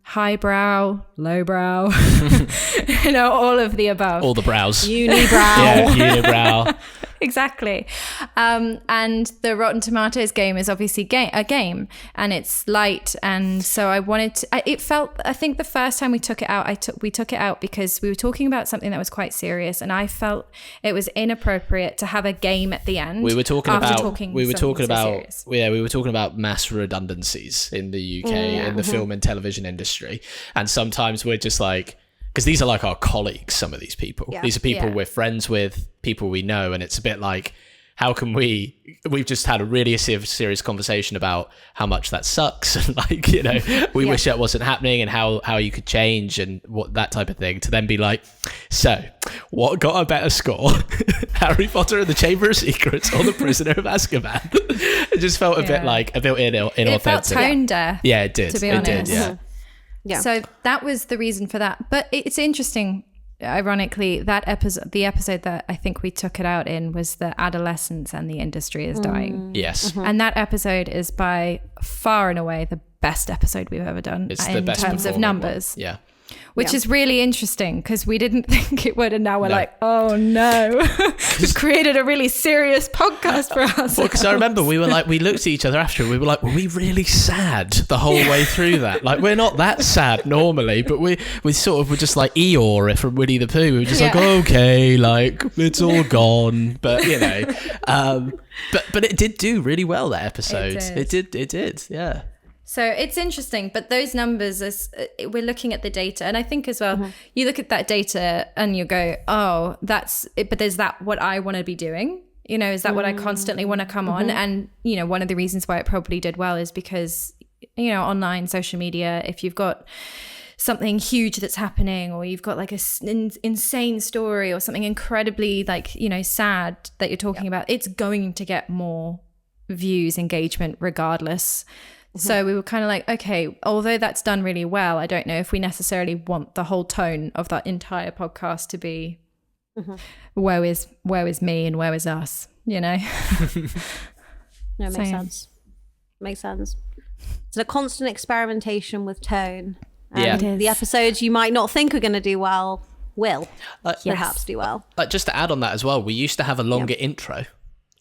Highbrow, lowbrow, you know, all of the above. All the brows. Unibrow. Yeah, unibrow. Exactly. And the Rotten Tomatoes game is obviously a game and it's light. And so I wanted to, I think the first time we took it out, we took it out because we were talking about something that was quite serious. And I felt it was inappropriate to have a game at the end. We were talking about serious. mass redundancies in the UK in the film and television industry. And sometimes we're just like, because these are like our colleagues, some of these people. These are people we're friends with, people we know, and it's a bit like, how can we've just had a really serious conversation about how much that sucks and like, you know, we wish that wasn't happening and how you could change and what that type of thing, to then be like, so what got a better score? Harry Potter and the Chamber of Secrets or the Prisoner of Azkaban? It just felt a bit inauthentic. It felt tone deaf. Yeah, it did. To be It honest. did, yeah. Yeah. So that was the reason for that. But it's interesting, ironically, the episode that I think we took it out in was the adolescence and the industry is dying. Yes. And that episode is by far and away the best episode we've ever done It's the in best terms of performing numbers. one. Yeah. Which is really interesting because we didn't think it would, and now we're like, oh no, we've created a really serious podcast for us. Well, because I remember we looked at each other after, and we were like, were we really sad the whole way through that? Like, we're not that sad normally, but we sort of were just like Eeyore from Winnie the Pooh. We were just like, okay, like it's all gone, but you know, but it did do really well, that episode. It did, yeah. So it's interesting, but those numbers, we're looking at the data, and I think as well, you look at that data and you go, oh, that's it, but is that what I want to be doing? You know, is that what I constantly want to come on? And, you know, one of the reasons why it probably did well is because, you know, online social media, if you've got something huge that's happening, or you've got like an insane story or something incredibly like, you know, sad that you're talking about, it's going to get more views, engagement regardless. So we were kind of like, okay, although that's done really well, I don't know if we necessarily want the whole tone of that entire podcast to be woe is me and woe is us, you know? No, it makes sense. Makes sense. It's a constant experimentation with tone. And Yeah. the episodes you might not think are going to do well will perhaps do well. Just to add on that as well, we used to have a longer intro.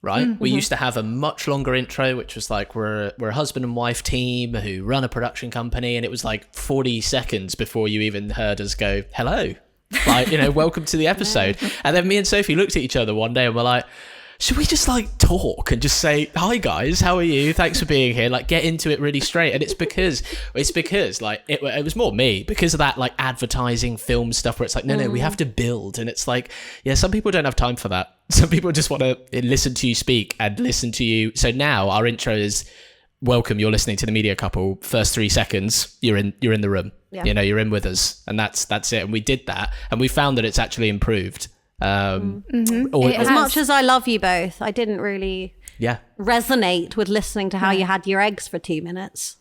Right? We used to have a much longer intro, which was like, we're a husband and wife team who run a production company. And it was like 40 seconds before you even heard us go, hello, like, you know, welcome to the episode. And then me and Sophie looked at each other one day and we're like, should we just like talk and just say, hi guys, how are you? Thanks for being here. Like, get into it really straight. And it's because like, it was more me because of that like advertising film stuff where it's like, no, we have to build. And it's like, yeah, some people don't have time for that. Some people just want to listen to you speak and listen to you. So now our intro is, welcome, you're listening to The Media Couple. First 3 seconds, you're in the room. Yeah. You know, you're in with us. And that's it. And we did that. And we found that it's actually improved. As much as I love you both, I didn't really resonate with listening to how you had your eggs for 2 minutes.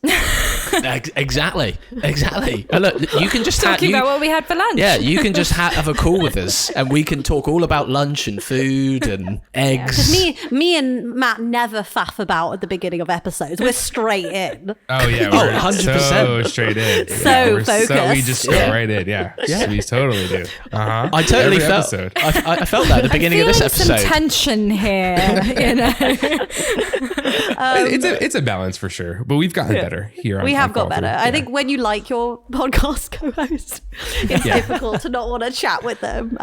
Exactly. And look, you can just talking about what we had for lunch. Yeah, you can just have a call with us, and we can talk all about lunch and food and eggs. Me and Matt never faff about at the beginning of episodes. We're straight in. Oh yeah, we're 100%. so straight in. So focused. We just go right in. Yeah, we totally do. I totally Every felt. episode. I felt that at the beginning of this episode. Some tension here, you know. It's a balance for sure, but we've gotten better here. We have got Call better. Through. I think when you like your podcast co-host, it's difficult to not want to chat with them.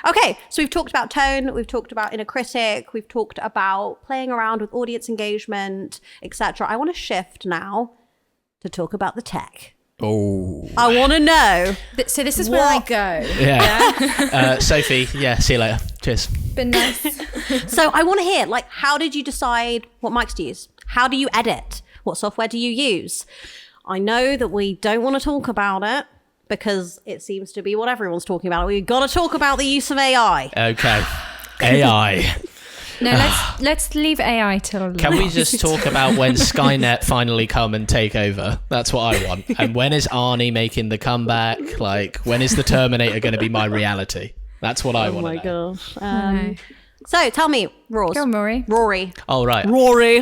Okay, so we've talked about tone, we've talked about inner critic, we've talked about playing around with audience engagement, etc. I want to shift now to talk about the tech. Oh, I want to know. So this is where I go. Yeah. Sophie, see you later. Cheers. Been nice. So I want to hear, like, how did you decide what mics to use? How do you edit? What software do you use? I know that we don't want to talk about it because it seems to be what everyone's talking about. We've got to talk about the use of AI. Okay. AI. No, let's leave AI till. Can we just talk about when Skynet finally come and take over? That's what I want. And when is Arnie making the comeback? Like, when is the Terminator going to be my reality? That's what I want to know. Oh my gosh. So tell me, Rory. Go on, Rory. Rory. Oh, right. Rory.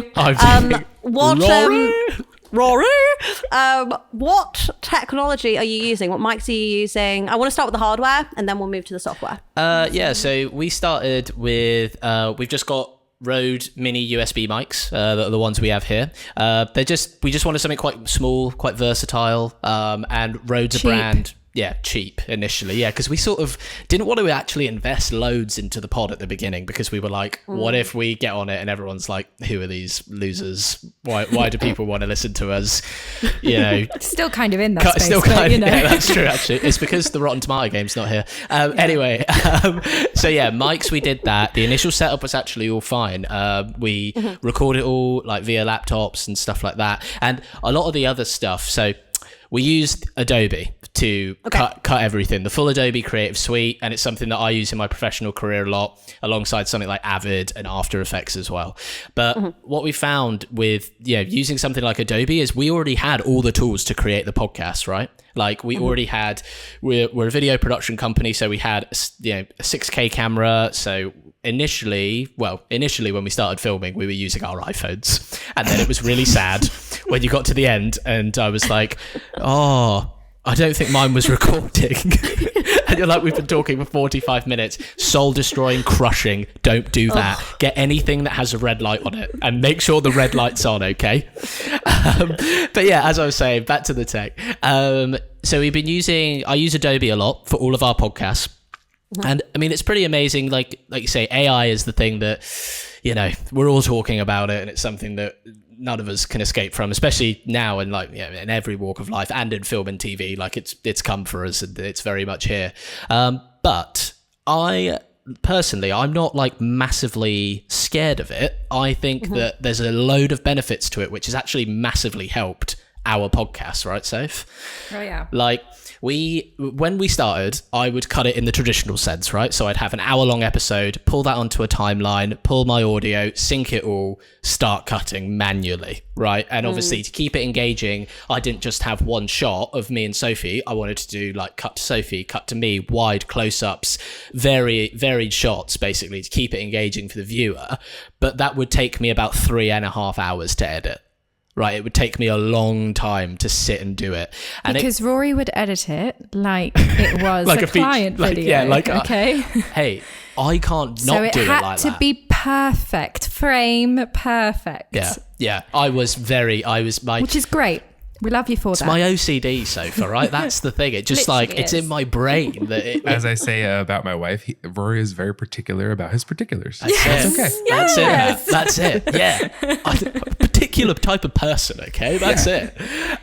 What? Rory? What technology are you using? What mics are you using? I want to start with the hardware, and then we'll move to the software. So we started with we've just got Rode mini USB mics, the ones we have here. We just wanted something quite small, quite versatile, and Rode's Cheap. a brand. cheap initially. Yeah, because we sort of didn't want to actually invest loads into the pod at the beginning, because we were like, what if we get on it and everyone's like, who are these losers? Why do people want to listen to us? You know, Still kind of in that space, still but, kind you of, know. yeah, that's true actually. It's because the Rotten Tomato game's not here. Anyway, so yeah, mics, we did that. The initial setup was actually all fine. We recorded all like via laptops and stuff like that, and a lot of the other stuff. So we used Adobe to cut everything, the full Adobe Creative Suite, and it's something that I use in my professional career a lot, alongside something like Avid and After Effects as well. But what we found with using something like Adobe is we already had all the tools to create the podcast, right? Like we already had, we're a video production company, so we had a 6K camera. So initially when we started filming, we were using our iPhones, and then it was really sad when you got to the end and I was like, oh, I don't think mine was recording. And you're like, we've been talking for 45 minutes, soul destroying, crushing. Don't do that. Get anything that has a red light on it and make sure the red light's on, okay? But yeah, as I was saying, back to the tech. So I use Adobe a lot for all of our podcasts. And I mean, it's pretty amazing. Like you say, AI is the thing that, we're all talking about it, and it's something that none of us can escape from, especially now in in every walk of life and in film and TV. Like it's come for us, and it's very much here. But I personally, I'm not like massively scared of it. I think that there's a load of benefits to it, which has actually massively helped our podcast, right, Soph? Oh yeah. Like when we started, I would cut it in the traditional sense, right? So I'd have an hour-long episode, pull that onto a timeline, pull my audio, sync it all, start cutting manually, right? And obviously to keep it engaging, I didn't just have one shot of me and Sophie. I wanted to do like cut to Sophie, cut to me, wide close-ups, very varied shots, basically, to keep it engaging for the viewer. But that would take me about 3.5 hours to edit. Right, it would take me a long time to sit and do it. And because Rory would edit it like it was like a client video. Yeah, okay. Hey, I can't not do it like that. So it had to be perfect, frame perfect. Yeah. Which is great. We love you for that. It's my OCD, Sophie, right? That's the thing. It just it's in my brain. As I say about my wife, Rory is very particular about his particulars. That's okay. Yes. That's it. Yeah. A particular type of person, okay? That's it.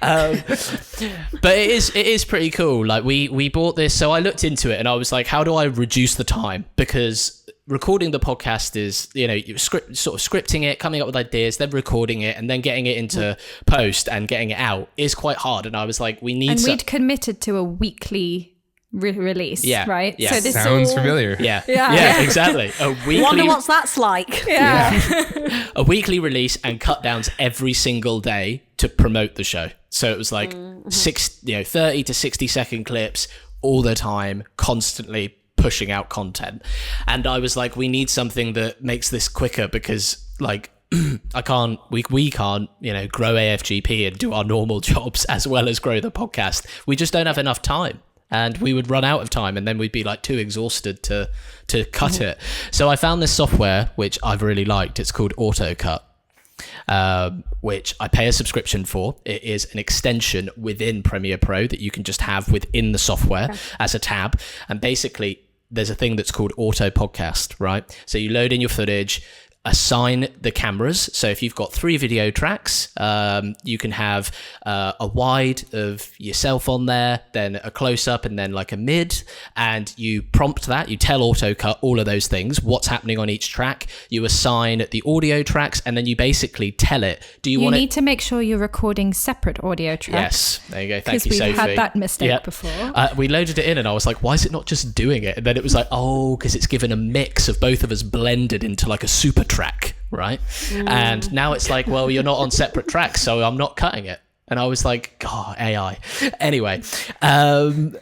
But it is pretty cool. Like we bought this, so I looked into it and I was like, how do I reduce the time? Because recording the podcast is, you scripting it, coming up with ideas, then recording it, and then getting it into post and getting it out is quite hard. And I was like, we'd committed to a weekly release, right? Yeah. So this sounds familiar. Yeah, exactly. A weekly. Wonder what's that's like. Yeah. A weekly release and cut downs every single day to promote the show. So it was like 30 to 60 second clips all the time, constantly pushing out content. And I was like, we need something that makes this quicker, because like we can't grow AFGP and do our normal jobs as well as grow the podcast. We just don't have enough time, and we would run out of time, and then we'd be like too exhausted to cut it. So I found this software which I've really liked. It's called AutoCut, which I pay a subscription for. It is an extension within Premiere Pro that you can just have within the software as a tab. And basically, there's a thing that's called Auto Podcast, right? So you load in your footage, assign the cameras. So if you've got 3 video tracks, you can have a wide of yourself on there, then a close-up, and then like a mid, and you prompt that. You tell AutoCut all of those things, what's happening on each track. You assign the audio tracks, and then you basically tell it, do you want need to make sure you're recording separate audio tracks. Yes, there you go. Thank you, Sophie. Because we've had that mistake before. We loaded it in, and I was like, why is it not just doing it? And then it was like, because it's given a mix of both of us blended into like a super track, right? And now it's like, well, you're not on separate tracks, so I'm not cutting it. And I was like, God, AI. Anyway, and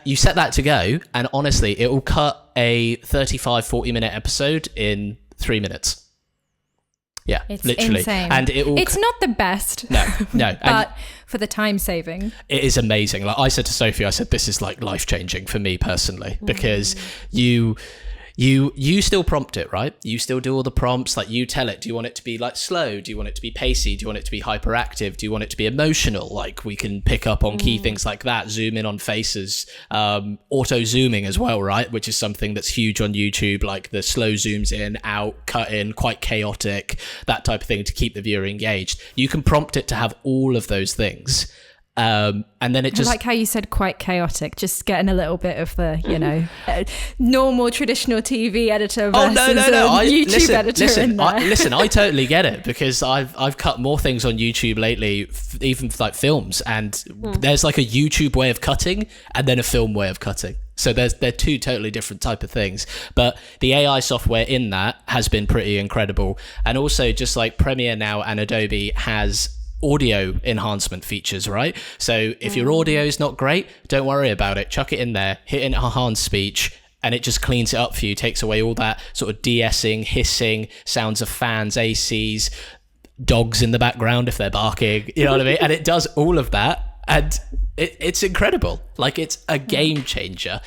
you set that to go, and honestly, it will cut a 40 minute episode in 3 minutes. Yeah, it's literally. Insane. And it's not the best. No. But for the time saving, it is amazing. Like I said to Sophie, this is like life changing for me personally, because you you still prompt it, right? You still do all the prompts. Like, you tell it, do you want it to be like slow? Do you want it to be pacey? Do you want it to be hyperactive? Do you want it to be emotional? Like, we can pick up on key things like that, zoom in on faces, auto zooming as well, right? Which is something that's huge on YouTube, like the slow zooms in, out, cut in, quite chaotic, that type of thing to keep the viewer engaged. You can prompt it to have all of those things. And then it just... I like how you said quite chaotic, just getting a little bit of the, normal traditional TV editor versus YouTube editor in there. I totally get it, because I've cut more things on YouTube lately, even like films, and there's like a YouTube way of cutting and then a film way of cutting. So they're two totally different type of things. But the AI software in that has been pretty incredible. And also, just like Premiere now and Adobe has audio enhancement features, right? So if your audio is not great, don't worry about it. Chuck it in there, hit enhance speech, and it just cleans it up for you, takes away all that sort of de-essing, hissing, sounds of fans, ACs, dogs in the background if they're barking, you know what I mean? And it does all of that, and it's incredible. Like, it's a game changer.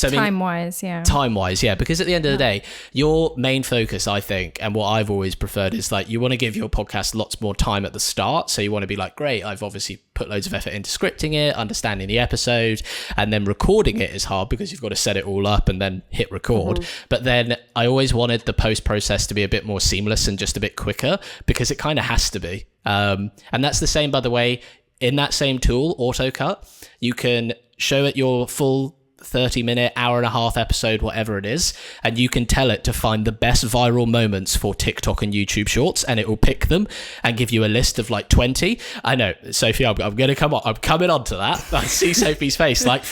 Time-wise, yeah. Because at the end of the day, your main focus, I think, and what I've always preferred is like, you want to give your podcast lots more time at the start. So you want to be like, great, I've obviously put loads of effort into scripting it, understanding the episode, and then recording it is hard because you've got to set it all up and then hit record. But then I always wanted the post process to be a bit more seamless and just a bit quicker, because it kind of has to be. And that's the same, by the way, in that same tool, AutoCut, you can show it your full 30-minute, hour-and-a-half episode, whatever it is, and you can tell it to find the best viral moments for TikTok and YouTube Shorts, and it will pick them and give you a list of like 20. I know, Sophie, I'm going to come on. I'm coming on to that. I see Sophie's face like,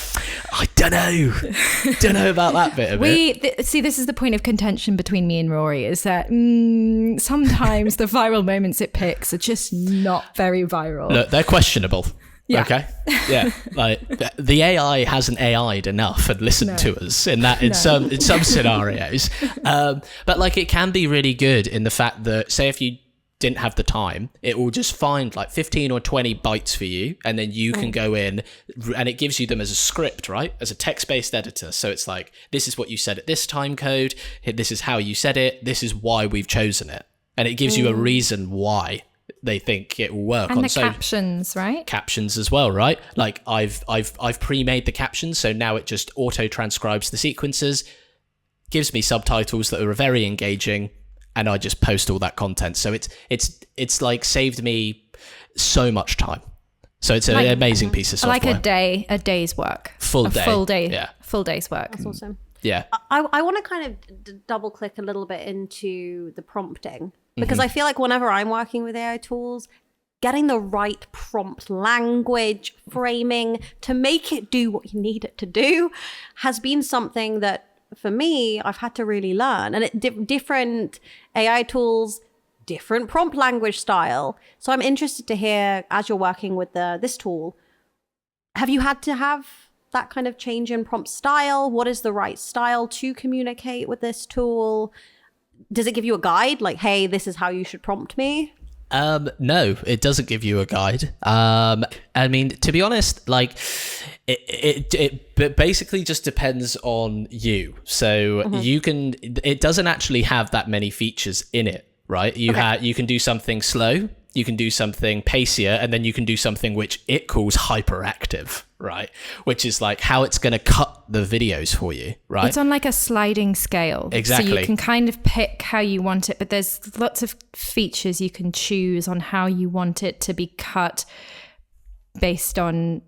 I don't know about that bit of it. See, this is the point of contention between me and Rory, is that sometimes the viral moments it picks are just not very viral. Look, they're questionable. Yeah. Okay. Yeah. Like, the AI hasn't AI'd enough and listened to us in some scenarios. But like, it can be really good in the fact that, say, if you didn't have the time, it will just find like 15 or 20 bites for you, and then you can go in, and it gives you them as a script, right? As a text-based editor. So it's like, this is what you said at this time code. This is how you said it. This is why we've chosen it. And it gives you a reason why they think it will work. And the captions, right? Captions as well, right? Like, I've pre-made the captions, so now it just auto transcribes the sequences, gives me subtitles that are very engaging, and I just post all that content. So it's like saved me so much time. So it's an amazing piece of software. Like a day's work. Full day. Yeah. Full day's work. That's awesome. Yeah. I want to kind of double click a little bit into the prompting, because I feel like whenever I'm working with AI tools, getting the right prompt language, framing to make it do what you need it to do has been something that, for me, I've had to really learn. And different AI tools, different prompt language style. So I'm interested to hear, as you're working with this tool, have you had to have that kind of change in prompt style? What is the right style to communicate with this tool? Does it give you a guide? Like, hey, this is how you should prompt me? No, it doesn't give you a guide. I mean, to be honest, like, it basically just depends on you. So it doesn't actually have that many features in it, right? You can do something slow, you can do something pacier, and then you can do something which it calls hyperactive, right? Which is like how it's going to cut the videos for you, right? It's on like a sliding scale. Exactly. So you can kind of pick how you want it, but there's lots of features you can choose on how you want it to be cut based on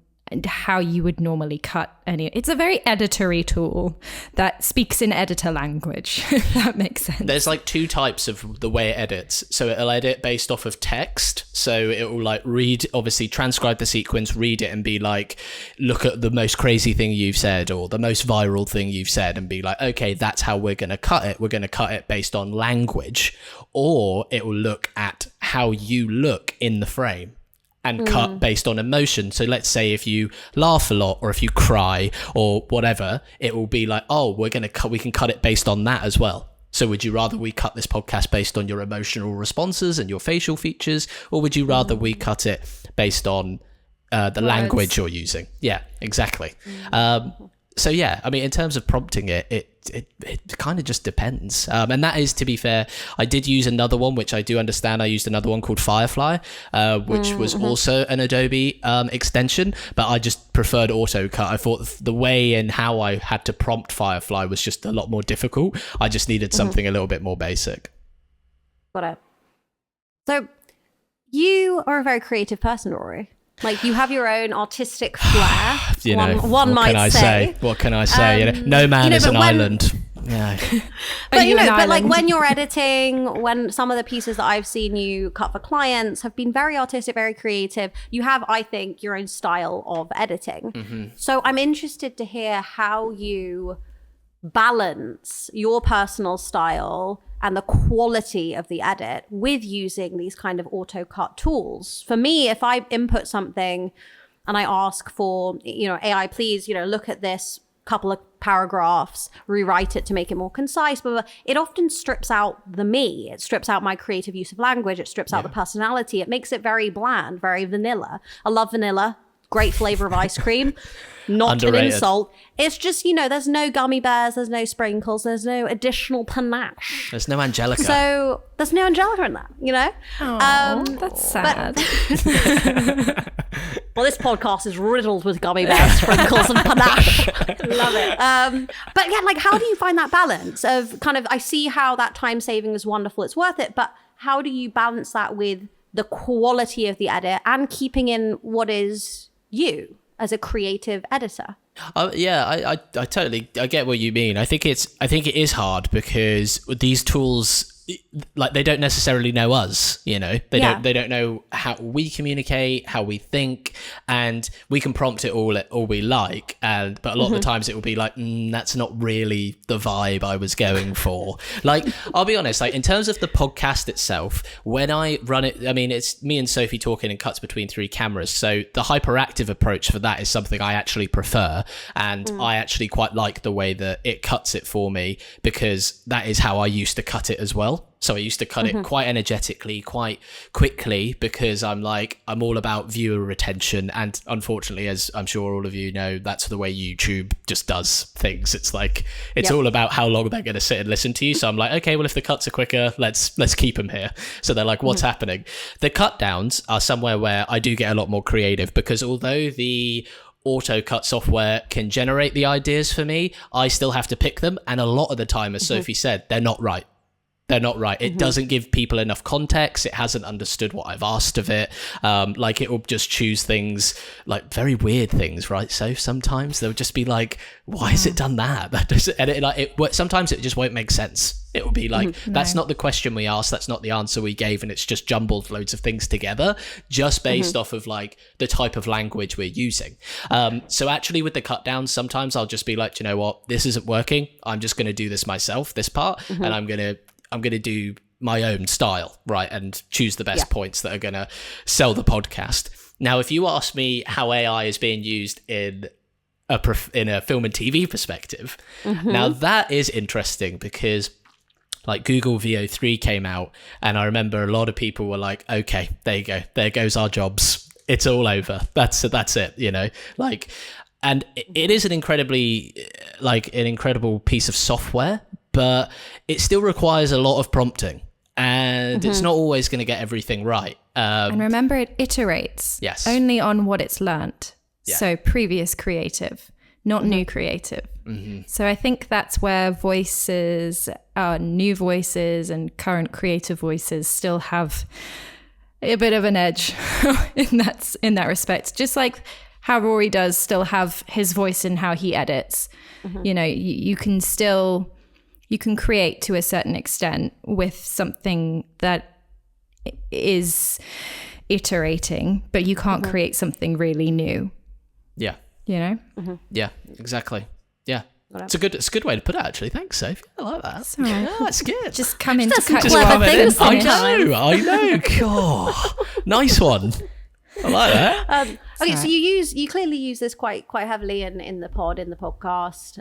how you would normally cut any. It's a very editory tool that speaks in editor language, if that makes sense. There's like two types of the way it edits. So it'll edit based off of text. So it will like read, obviously transcribe the sequence, read it and be like, look at the most crazy thing you've said or the most viral thing you've said, and be like, okay, that's how we're going to cut it. We're going to cut it based on language. Or it will look at how you look in the frame and cut based on emotion. So let's say if you laugh a lot or if you cry or whatever, it will be like, oh, we can cut it based on that as well. So would you rather we cut this podcast based on your emotional responses and your facial features, or would you rather we cut it based on the language you're using? Yeah, exactly. So yeah, I mean, in terms of prompting it kind of just depends. And that is, to be fair, I did use another one, which I do understand. I used another one called Firefly, which was also an Adobe extension, but I just preferred AutoCut. I thought the way and how I had to prompt Firefly was just a lot more difficult. I just needed something a little bit more basic. Got it. So you are a very creative person, Rory. Like, you have your own artistic flair. One might say. What can I say? No man is an island. Yeah. but like when you're editing, when some of the pieces that I've seen you cut for clients have been very artistic, very creative, you have, I think, your own style of editing. So I'm interested to hear how you balance your personal style and the quality of the edit with using these kind of auto cut tools. For me, if I input something and I ask for, AI, please, look at this couple of paragraphs, rewrite it to make it more concise, but it often strips out the me. It strips out my creative use of language. It strips out the personality. It makes it very bland, very vanilla. I love vanilla. Great flavor of ice cream. Not Underrated. an insult. It's just, there's no gummy bears, there's no sprinkles, there's no additional panache. There's no Angelica. So there's no Angelica in that, That's sad. Well, this podcast is riddled with gummy bears, sprinkles, and panache. Love it. But yeah, like, how do you find that balance of kind of, I see how that time saving is wonderful, it's worth it, but how do you balance that with the quality of the edit and keeping in what is you as a creative editor? I totally get what you mean. I think it is hard because these tools, like, they don't necessarily know us, they don't know how we communicate, how we think, and we can prompt it all we like, but a lot of the times it will be like, that's not really the vibe I was going for. Like, I'll be honest, like, in terms of the podcast itself, when I run it, I mean, it's me and Sophie talking and cuts between 3 cameras, so the hyperactive approach for that is something I actually prefer, and I actually quite like the way that it cuts it for me, because that is how I used to cut it as well. So I used to cut it quite energetically, quite quickly, because I'm all about viewer retention. And unfortunately, as I'm sure all of you know, that's the way YouTube just does things. It's like, it's all about how long they're going to sit and listen to you. So I'm like, okay, well, if the cuts are quicker, let's keep them here. So they're like, what's happening? The cut downs are somewhere where I do get a lot more creative, because although the auto cut software can generate the ideas for me, I still have to pick them. And a lot of the time, as Sophie said, they're not right. They're not right. It doesn't give people enough context. It hasn't understood what I've asked of it. Like, it will just choose things, like very weird things, right? So sometimes they'll just be like, why has it done that? That doesn't, and sometimes it just won't make sense. It will be like, that's not the question we asked. That's not the answer we gave. And it's just jumbled loads of things together just based off of like the type of language we're using. So actually with the cut downs, sometimes I'll just be like, you know what, this isn't working. I'm just going to do this myself, this part, and I'm going to do my own style, right? And choose the best points that are going to sell the podcast. Now, if you ask me how AI is being used in a film and TV perspective, now that is interesting, because like Google VO3 came out, and I remember a lot of people were like, okay, there you go. There goes our jobs. It's all over. That's it, like, and it is an incredible piece of software, but it still requires a lot of prompting, and it's not always going to get everything right. And remember, it iterates only on what it's learnt. So previous creative, not new creative. So I think that's where new voices and current creative voices still have a bit of an edge in that respect. Just like how Rory does still have his voice in how he edits. You can create to a certain extent with something that is iterating, but you can't create something really new. Yeah. Yeah, exactly. Yeah. It's a good way to put it, actually. Thanks, Sophie. I like that. Sorry. Yeah, that's good. Just come in to cut clever things. I know. God. Nice one. I like that. Okay, so you clearly use this quite heavily in the podcast.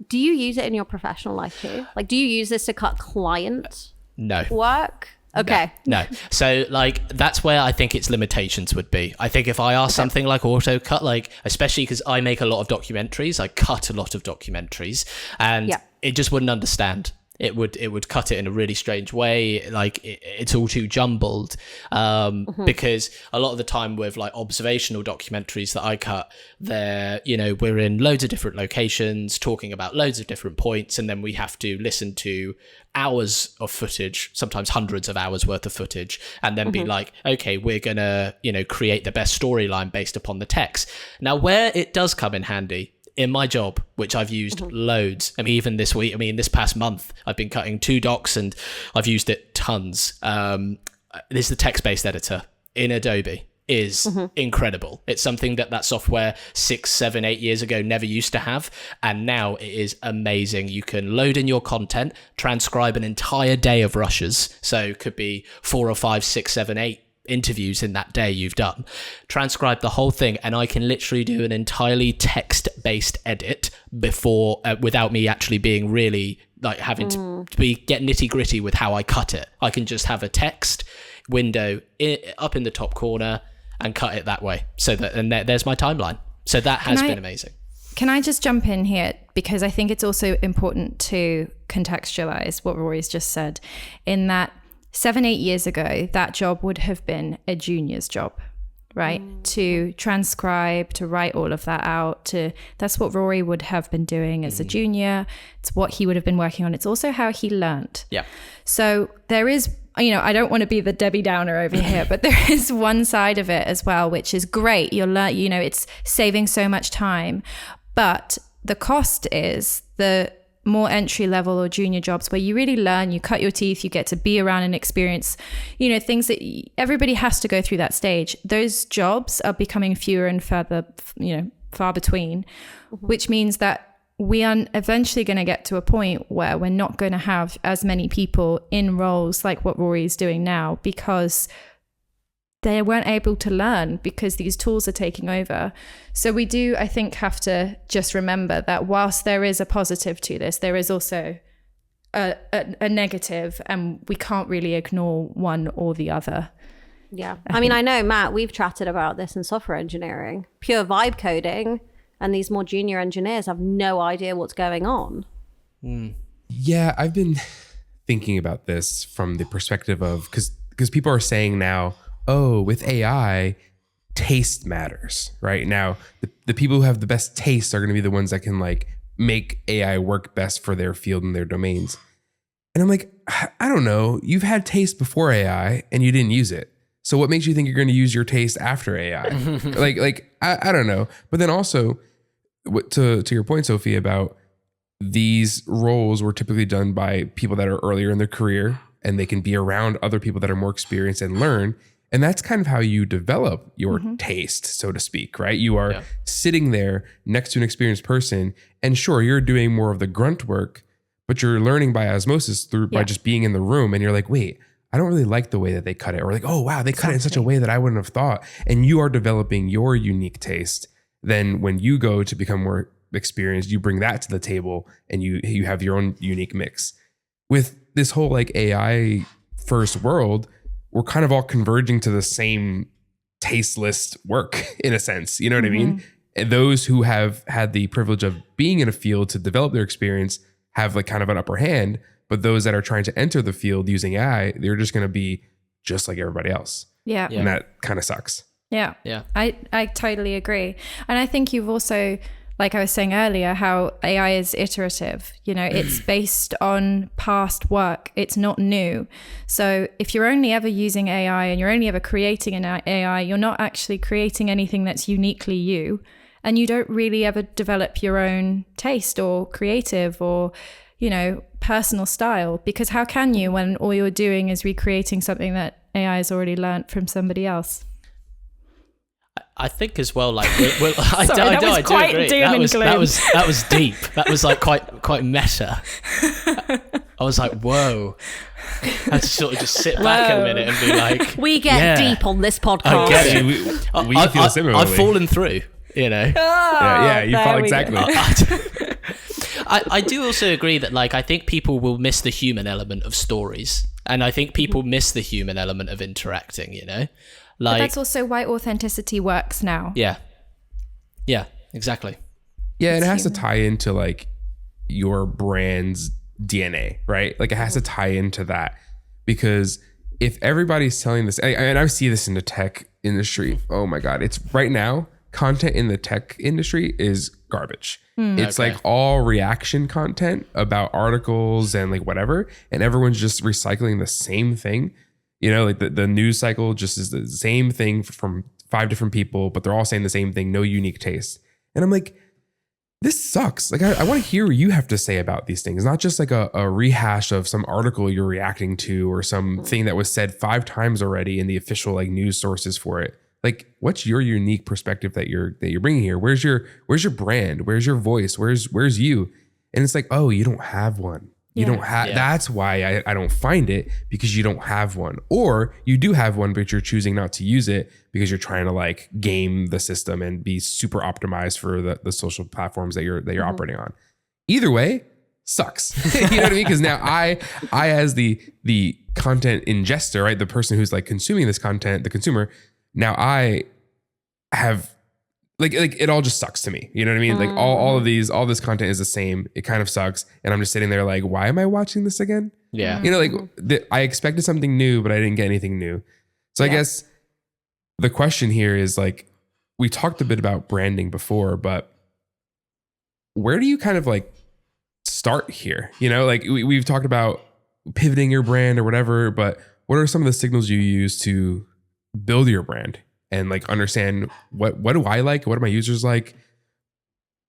Do you use it in your professional life too? Like, do you use this to cut client No. work? Okay. No. So like that's where I think its limitations would be. I think if I ask something like auto cut, like especially because I make a lot of documentaries, I cut a lot of documentaries, and it just wouldn't understand. It would cut it in a really strange way. Like it's all too jumbled, because a lot of the time with like observational documentaries that I cut, we're in loads of different locations talking about loads of different points, and then we have to listen to hours of footage, sometimes hundreds of hours worth of footage, and then be like, okay, we're gonna create the best storyline based upon the text. Now, where it does come in handy in my job, which I've used loads. I mean, even this week, this past month, I've been cutting 2 docs and I've used it tons. This is the text-based editor in Adobe. Is incredible. It's something that software 6, 7, 8 years ago never used to have, and now it is amazing. You can load in your content, transcribe an entire day of rushes, so it could be 4 or 5, 6, 7, 8 interviews in that day you've done, transcribe the whole thing, and I can literally do an entirely text-based edit before without me actually being really like having to get nitty-gritty with how I cut it. I can just have a text window up in the top corner and cut it that way. So that, and there's my timeline. So that has been amazing. Can I just jump in here? Because I think it's also important to contextualize what Rory's just said, in that 7, 8 years ago, that job would have been a junior's job, right? To transcribe, to write all of that out, that's what Rory would have been doing as a junior. It's what he would have been working on. It's also how he learned. Yeah. So there is, I don't want to be the Debbie Downer over here, but there is one side of it as well, which is great. You'll learn, it's saving so much time, but the cost is the more entry level or junior jobs where you really learn, you cut your teeth, you get to be around and experience, things that everybody has to go through that stage. Those jobs are becoming fewer and further, far between, which means that we are eventually going to get to a point where we're not going to have as many people in roles like what Rory's doing now, because they weren't able to learn because these tools are taking over. So we do, I think, have to just remember that whilst there is a positive to this, there is also a negative, and we can't really ignore one or the other. Yeah. I know, Matt, we've chatted about this in software engineering. Pure vibe coding, and these more junior engineers have no idea what's going on. Yeah, I've been thinking about this from the perspective of, because people are saying now, oh, with AI, taste matters, right? Now, the people who have the best taste are going to be the ones that can like make AI work best for their field and their domains. And I'm like, I don't know. You've had taste before AI and you didn't use it. So what makes you think you're going to use your taste after AI? I don't know. But then also, to your point, Sophie, about these roles were typically done by people that are earlier in their career, and they can be around other people that are more experienced and learn. And that's kind of how you develop your taste, so to speak, right? You are sitting there next to an experienced person, and sure, you're doing more of the grunt work, but you're learning by osmosis by just being in the room. And you're like, wait, I don't really like the way that they cut it. Or like, oh, wow, they cut it in such a way that I wouldn't have thought. And you are developing your unique taste. Then when you go to become more experienced, you bring that to the table and you have your own unique mix. With this whole like AI first world, we're kind of all converging to the same tasteless work in a sense. You know what I mean? And those who have had the privilege of being in a field to develop their experience have like kind of an upper hand, but those that are trying to enter the field using AI, they're just going to be just like everybody else. Yeah. And that kind of sucks. Yeah. Yeah. I totally agree. And I think you've also, like I was saying earlier, how AI is iterative. It's based on past work. It's not new. So if you're only ever using AI and you're only ever creating an AI, you're not actually creating anything that's uniquely you. And you don't really ever develop your own taste or creative or, personal style. Because how can you when all you're doing is recreating something that AI has already learned from somebody else? I think as well, like I do agree. That was deep. That was like quite meta. I was like, whoa. I had to sort of just sit back a minute and be like, we get deep on this podcast. I get it. We feel similarly. I've fallen through, Yeah, you fall exactly. I do also agree that, like, I think people will miss the human element of stories, and I think people miss the human element of interacting, you know? Like, But that's also why authenticity works now. yeah, exactly. Yeah, and it has to human. tie into like your brand's DNA, right? Like it has to tie into that, because if everybody's telling this, and I see this in the tech industry, oh my God, it's right now, content in the tech industry is garbage. It's Okay. like all reaction content about articles and like whatever, and everyone's just recycling the same thing. You know, like the news cycle just is the same thing from 5 different people, but they're all saying the same thing, no unique taste. And I'm like, this sucks. Like, I want to hear what you have to say about these things, not just like a rehash of some article you're reacting to or something that was said 5 times already in the official like news sources for it. Like, what's your unique perspective that you're bringing here? Where's your brand? Where's your voice? Where's you? And it's like, oh, you don't have one. You don't have. Yeah. That's why I don't find it, because you don't have one, or you do have one, but you're choosing not to use it because you're trying to like game the system and be super optimized for the social platforms that you're operating on. Either way, sucks. You know what I mean? Because now I as the content ingester, right, the person who's like consuming this content, the consumer, now I have. Like it all just sucks to me. You know what I mean? Like all this content is the same. It kind of sucks. And I'm just sitting there like, why am I watching this again? Yeah. You know, like I expected something new, but I didn't get anything new. So I guess the question here is like, we talked a bit about branding before, but where do you kind of like start here? You know, like we've talked about pivoting your brand or whatever, but what are some of the signals you use to build your brand? And like understand what do I like? What do my users like?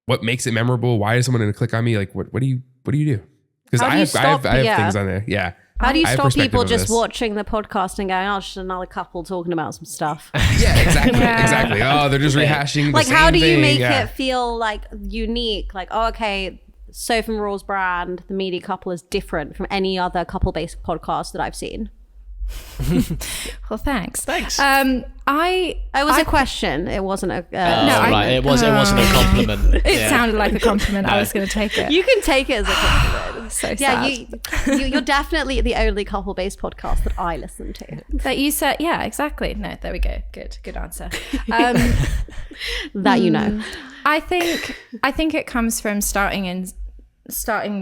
What makes it memorable? Why is someone going to click on me? Like what do you do? Because I have things on there. Yeah. How do you I have stop perspective people of just this. watching the podcast and going, oh, it's just another couple talking about some stuff? Yeah, exactly. Exactly. Oh, they're just rehashing the Like, same how do you thing. make Yeah. it feel like unique? Like, oh, okay, Sophie and Rory's brand, the media couple, is different from any other couple-based podcast that I've seen. Well, thanks. Thanks. It was a question. It wasn't a. Right. It wasn't a compliment. It sounded like a compliment. I was going to take it. You can take it as a compliment. So Yeah, sad. you're definitely the only couple-based podcast that I listen to. That you said, yeah, exactly. No, there we go. Good answer. That you know. I think it comes from starting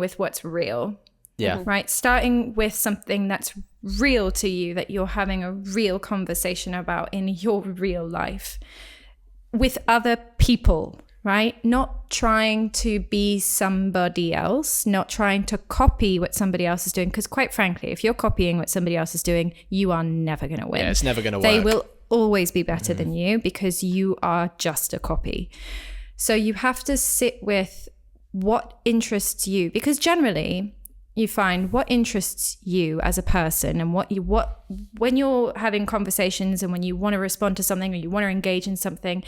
with what's real. Yeah. Right? Starting with something that's real to you, that you're having a real conversation about in your real life with other people, right? Not trying to be somebody else, not trying to copy what somebody else is doing. Because quite frankly, if you're copying what somebody else is doing, you are never going to win. Yeah, it's never going to work. They will always be better than you because you are just a copy. So you have to sit with what interests you, because generally you find what interests you as a person, and when you're having conversations and when you want to respond to something or you want to engage in something,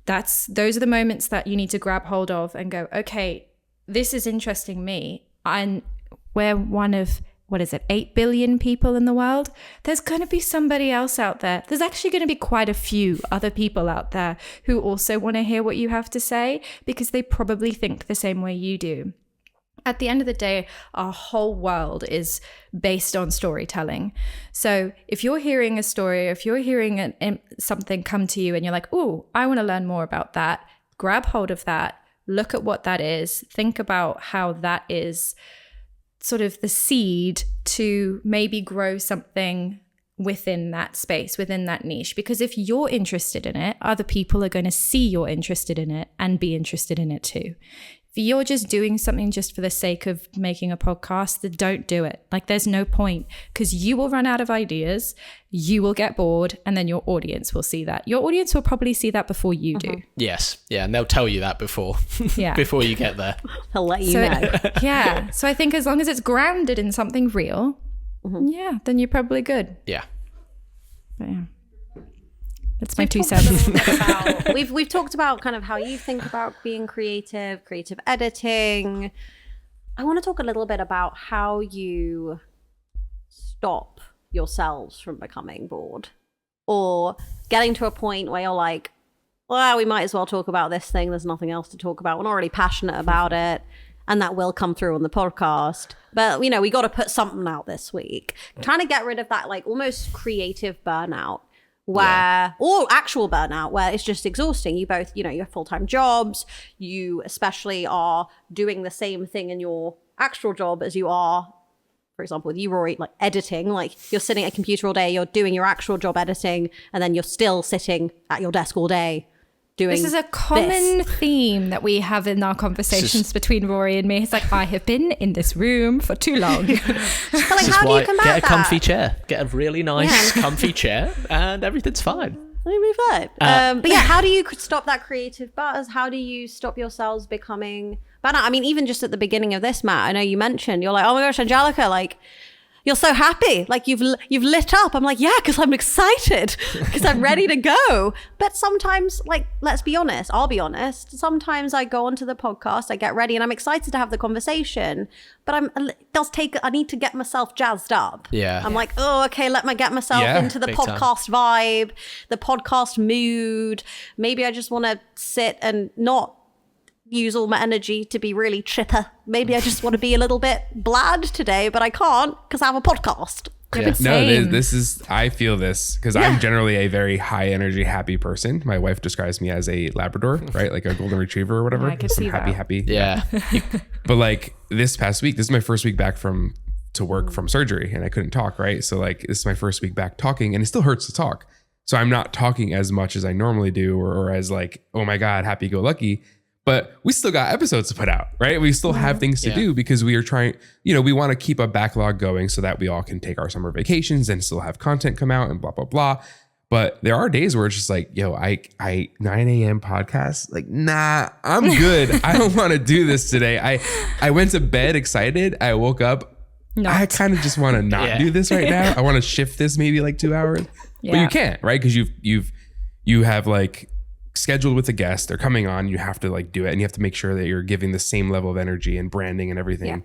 those are the moments that you need to grab hold of and go, okay, this is interesting me. And we're one of, 8 billion people in the world. There's going to be somebody else out there. There's actually going to be quite a few other people out there who also want to hear what you have to say, because they probably think the same way you do. At the end of the day, our whole world is based on storytelling. So if you're hearing a story, if you're hearing something come to you and you're like, oh, I want to learn more about that, grab hold of that, look at what that is, think about how that is sort of the seed to maybe grow something within that space, within that niche. Because if you're interested in it, other people are going to see you're interested in it and be interested in it too. If you're just doing something just for the sake of making a podcast, then don't do it. Like, there's no point, because you will run out of ideas, you will get bored, and then your audience will see that. Your audience will probably see that before you do. Yes. Yeah. And they'll tell you that before you get there. He'll let you know. Yeah. So I think as long as it's grounded in something real, yeah, then you're probably good. Yeah. But yeah. That's my 2 cents. We've talked about kind of how you think about being creative editing. I want to talk a little bit about how you stop yourselves from becoming bored, or getting to a point where you're like, well, we might as well talk about this thing. There's nothing else to talk about. We're not really passionate about it. and that will come through on the podcast. But, you know, we got to put something out this week. Trying to get rid of that, like, almost creative burnout or actual burnout where it's just exhausting. You both, you know, you have full-time jobs. You especially are doing the same thing in your actual job as you are, for example, with you, Rory, like editing. Like, you're sitting at a computer all day, you're doing your actual job editing, and then you're still sitting at your desk all day. This is a common theme that we have in our conversations between Rory and me. It's like, I have been in this room for too long. But like, how do you combat that? Get a comfy chair. Get a really nice, comfy chair, and everything's fine. It'll be fine. But yeah, how do you stop that creative buzz? How do you stop yourselves becoming burnout? I mean, even just at the beginning of this, Matt, I know you mentioned, you're like, oh my gosh, Angelica, like, you're so happy, like you've lit up. I'm like, yeah, because I'm excited, because I'm ready to go. But sometimes, like, let's be honest, I'll be honest, sometimes I go onto the podcast, I get ready, and I'm excited to have the conversation, but I need to get myself jazzed up. Yeah. I'm like, oh, okay, let me get myself into the podcast vibe, the podcast mood. Maybe I just want to sit and not use all my energy to be really chipper. Maybe I just want to be a little bit bland today, but I can't because I have a podcast. I feel this because I'm generally a very high energy, happy person. My wife describes me as a Labrador, right? Like a golden retriever or whatever. I could see that. Happy. Yeah. But like this past week, this is my first week back to work from surgery, and I couldn't talk, right? So like this is my first week back talking, and it still hurts to talk. So I'm not talking as much as I normally do, or as like, oh my God, happy go lucky. But we still got episodes to put out, right? We still have things to do because we are trying, you know, we want to keep a backlog going so that we all can take our summer vacations and still have content come out and blah, blah, blah. But there are days where it's just like, yo, I 9 a.m. podcast, like, nah, I'm good. I don't want to do this today. I went to bed excited. I woke up. I kind of just want to not do this right now. I want to shift this maybe like 2 hours, but you can't, right? Because you have like scheduled with a guest, they're coming on, you have to like do it, and you have to make sure that you're giving the same level of energy and branding and everything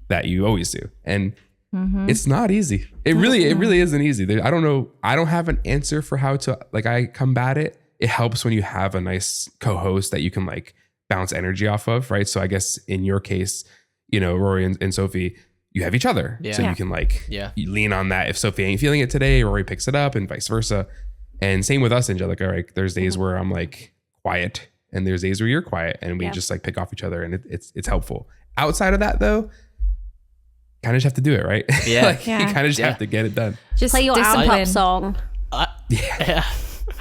that you always do. And it's not easy. It really isn't easy. I don't know. I don't have an answer for how to like I combat it. It helps when you have a nice co-host that you can like bounce energy off of, right? So I guess in your case, you know, Rory and Sophie, you have each other. So you can like you lean on that. If Sophie ain't feeling it today, Rory picks it up and vice versa. And same with us, Angelica, right? There's days where I'm like quiet and there's days where you're quiet, and we just like pick off each other, and it's helpful. Outside of that though, kind of just have to do it, right? Yeah. Like you kind of just have to get it done. Just play your UNPOP song.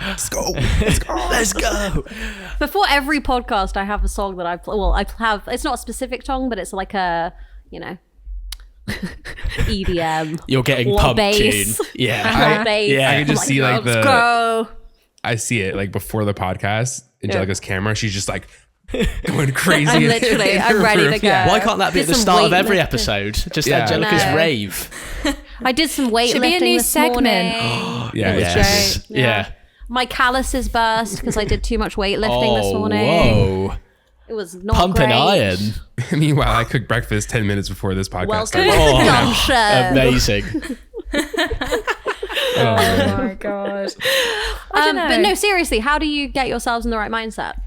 Let's go. Let's go. Before every podcast, I have a song that I have, it's not a specific song, but it's like a, you know, EDM. You're getting pump tune. Yeah. I can just see like let's go. I see it like before the podcast, Angelica's camera, she's just like going crazy. I'm ready to go. Why can't that be at the start of every episode? Just Angelica's rave. I did some weightlifting Should be a new this segment. morning. Yeah. My calluses burst because I did too much weightlifting this morning. Whoa. It was not Pumping great. iron. Meanwhile, I cooked breakfast 10 minutes before this podcast Welcome started. to the dumb show. Amazing. Oh my God. I don't know. But no, seriously, how do you get yourselves in the right mindset?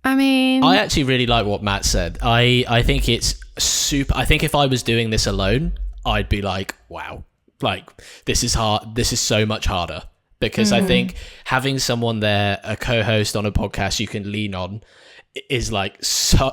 I mean, I actually really like what Matt said. I think it's super. I think if I was doing this alone, I'd be like, wow, like this is hard. This is so much harder, because I think having someone there, a co-host on a podcast you can lean on, is like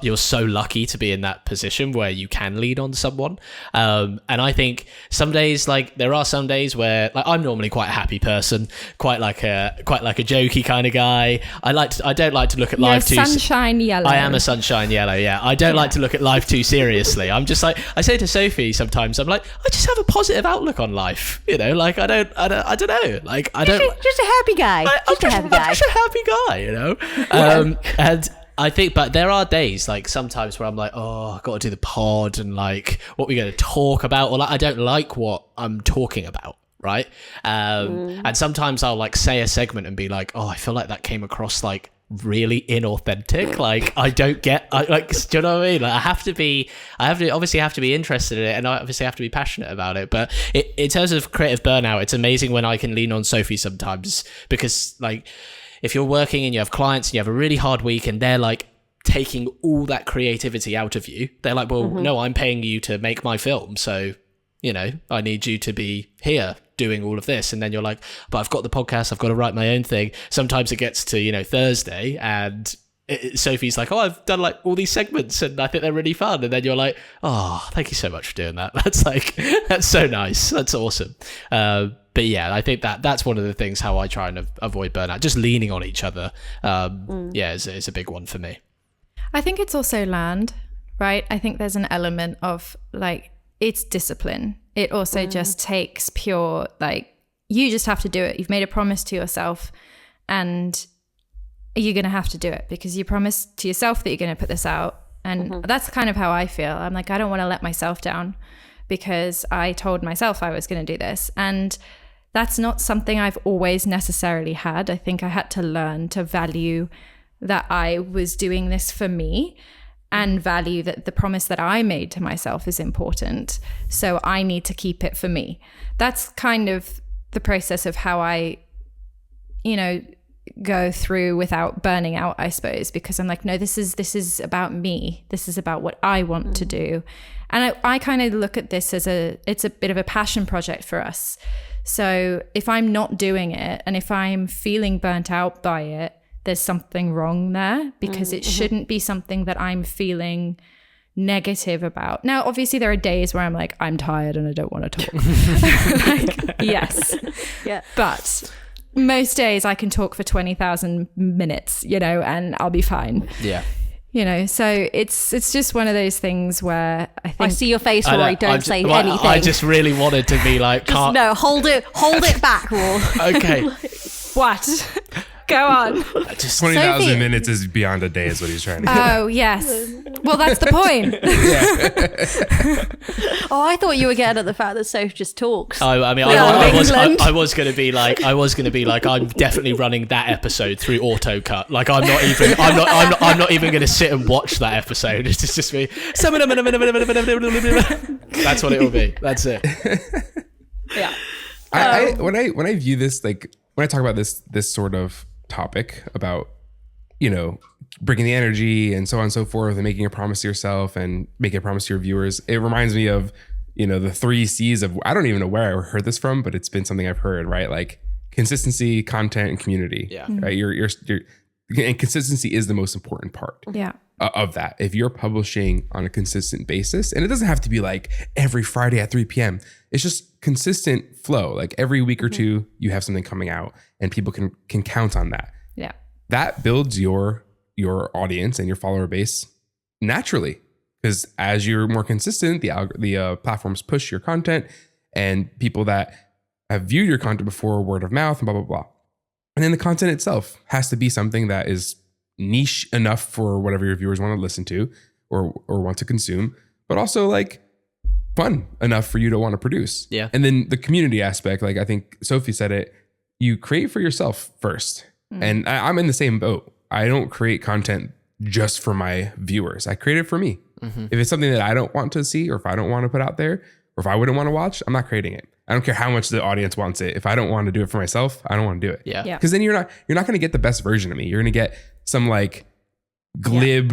you're so lucky to be in that position where you can lean on someone. And I think some days, like there are some days where like I'm normally quite a happy person, quite like a jokey kind of guy. I don't like to look at life too sunshine yellow. I am a sunshine yellow. Yeah. I don't like to look at life too seriously. I'm just like, I say to Sophie sometimes, I'm like, I just have a positive outlook on life. You know, like I don't know. Like I don't Just a happy guy. I'm just a happy guy, you know? And I think, but there are days like sometimes where I'm like, oh, I've got to do the pod and like what we're going to talk about, or like I don't like what I'm talking about, right? And sometimes I'll like say a segment and be like, oh, I feel like that came across like really inauthentic. Like I don't get, like, do you know what I mean? Like I obviously have to be interested in it, and I obviously have to be passionate about it. But in terms of creative burnout, it's amazing when I can lean on Sophie sometimes, because like, if you're working and you have clients and you have a really hard week and they're like taking all that creativity out of you. They're like, well, no, I'm paying you to make my film, so I need you to be here doing all of this. And then you're like, but I've got the podcast, I've got to write my own thing. Sometimes it gets to Thursday, and Sophie's like, oh, I've done like all these segments and I think they're really fun. And then you're like, oh, thank you so much for doing that. That's so nice. That's awesome. But yeah, I think that's one of the things how I try and avoid burnout. Just leaning on each other. Is a big one for me. I think it's also learned, right? I think there's an element of like, it's discipline. It also just takes pure, like, you just have to do it. You've made a promise to yourself and you're going to have to do it because you promised to yourself that you're going to put this out. And that's kind of how I feel. I'm like, I don't want to let myself down because I told myself I was going to do this. And that's not something I've always necessarily had. I think I had to learn to value that I was doing this for me and value that the promise that I made to myself is important. So I need to keep it for me. That's kind of the process of how I, go through without burning out, I suppose, because I'm like, no, this is about me. This is about what I want to do. And I kind of look at this as it's a bit of a passion project for us. So if I'm not doing it and if I'm feeling burnt out by it, there's something wrong there because it shouldn't be something that I'm feeling negative about. Now, obviously there are days where I'm like, I'm tired and I don't want to talk. Yes. Yeah. But most days I can talk for 20,000 minutes, and I'll be fine. Yeah. So it's just one of those things where I think... I see your face, Rory. Don't say anything. I just really wanted to be like... No, hold it back, Rory. Okay. What? Go on. 20,000 minutes is beyond a day is what he's trying to say. Oh, yes. Well, that's the point. I thought you were getting at the fact that Soph just talks. I was going to be like, I'm definitely running that episode through AutoCut. Like, I'm not even going to sit and watch that episode. It's just me. That's what it will be. That's it. Yeah. When I view this, like, when I talk about this sort of topic about, bringing the energy and so on and so forth and making a promise to yourself and making a promise to your viewers, it reminds me of, the 3 C's of, I don't even know where I heard this from, but it's been something I've heard, right? Like consistency, content, and community. Yeah. Right. And consistency is the most important part. Yeah. Of that. If you're publishing on a consistent basis, and it doesn't have to be like every Friday at 3 p.m. It's just consistent flow. Like every week or two, you have something coming out and people can count on that. Yeah. That builds your audience and your follower base naturally. Because as you're more consistent, the platforms push your content and people that have viewed your content before, word of mouth and blah, blah, blah. And then the content itself has to be something that is niche enough for whatever your viewers want to listen to or want to consume, but also like fun enough for you to want to produce. Yeah. And then the community aspect, like I think Sophie said it, you create for yourself first. And I'm in the same boat. I don't create content just for my viewers. I create it for me. If it's something that I don't want to see, or if I don't want to put out there, or if I wouldn't want to watch, I'm not creating it. I don't care how much the audience wants it. If I don't want to do it for myself, I don't want to do it. Yeah. Because then you're not going to get the best version of me. You're going to get some like glib,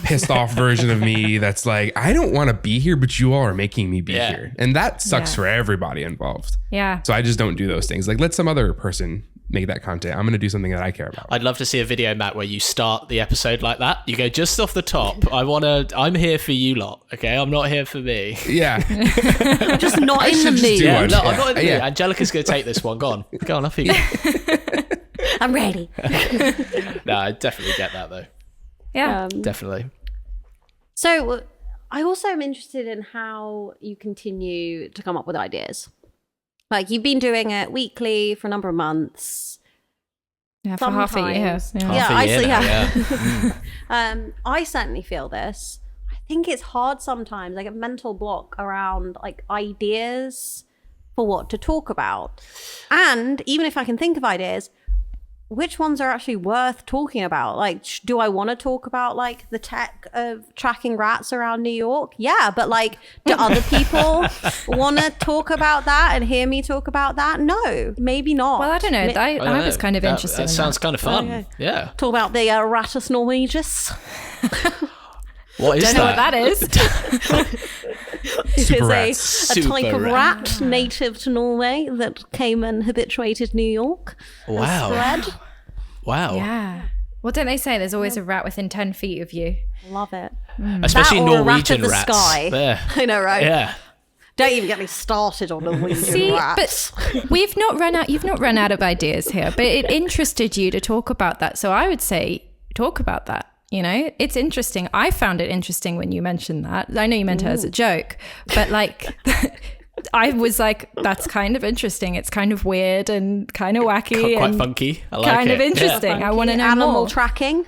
pissed off version of me that's like, I don't want to be here, but you all are making me be here. And that sucks for everybody involved. Yeah. So I just don't do those things. Like, let some other person make that content. I'm going to do something that I care about. I'd love to see a video, Matt, where you start the episode like that. You go just off the top. I'm here for you lot. Okay. I'm not here for me. Yeah. I'm just not in the mood. I'm not in the mood. Angelica's going to take this one. Go on, off you go. I'm ready. No, I definitely get that though. Yeah. Definitely. So I also am interested in how you continue to come up with ideas. Like you've been doing it weekly for a number of months. Yeah, for half a year. I certainly feel this. I think it's hard sometimes, like a mental block around like ideas for what to talk about. And even if I can think of ideas, which ones are actually worth talking about? Like, do I want to talk about like the tech of tracking rats around New York? Yeah, but like, do other people want to talk about that and hear me talk about that? No, maybe not. Well, I don't know. I was kind of interested. That sounds kind of fun. Okay. Yeah. Talk about the Rattus norvegus. What is Don't know what that is. It Super is rats. a type Super of rat native to Norway that came and habituated New York. Wow. Spread. Wow. Yeah. What don't they say? There's always a rat within 10 feet of you. Love it. Especially That or a rat Norwegian of the rats. sky. There. I know, right? Yeah. Don't even get me started on Norwegian See, rats. but you've not run out of ideas here, but it interested you to talk about that. So I would say talk about that. You know, it's interesting. I found it interesting when you mentioned that. I know you meant it as a joke, but like, I was like, that's kind of interesting. It's kind of weird and kind of wacky. Quite and funky. I like kind it. of interesting. Yeah. I want to know Animal more. tracking.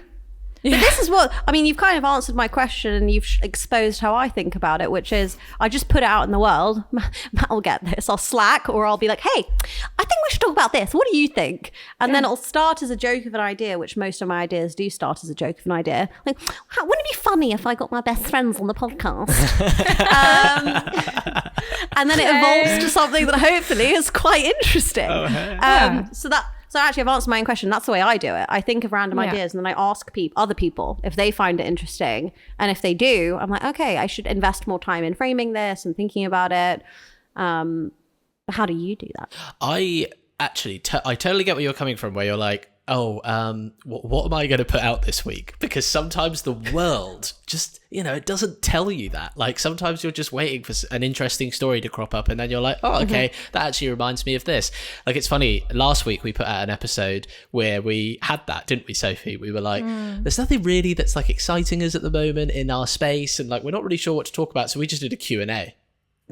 But this is what, I mean, you've kind of answered my question and you've exposed how I think about it, which is I just put it out in the world. Matt will get this. I'll Slack or I'll be like, hey, I think we should talk about this. What do you think? And then it'll start as a joke of an idea, which most of my ideas do start as a joke of an idea. Like, wow, wouldn't it be funny if I got my best friends on the podcast? And then it evolves to something that hopefully is quite interesting. So actually, I've answered my own question. That's the way I do it. I think of random ideas and then I ask other people if they find it interesting. And if they do, I'm like, okay, I should invest more time in framing this and thinking about it. How do you do that? I actually, I totally get where you're coming from, where you're like, oh, what am I going to put out this week? Because sometimes the world just, it doesn't tell you that. Like sometimes you're just waiting for an interesting story to crop up and then you're like, oh, okay, that actually reminds me of this. Like it's funny, last week we put out an episode where we had that, didn't we, Sophie? We were like, there's nothing really that's like exciting us at the moment in our space and like we're not really sure what to talk about. So we just did a Q&A.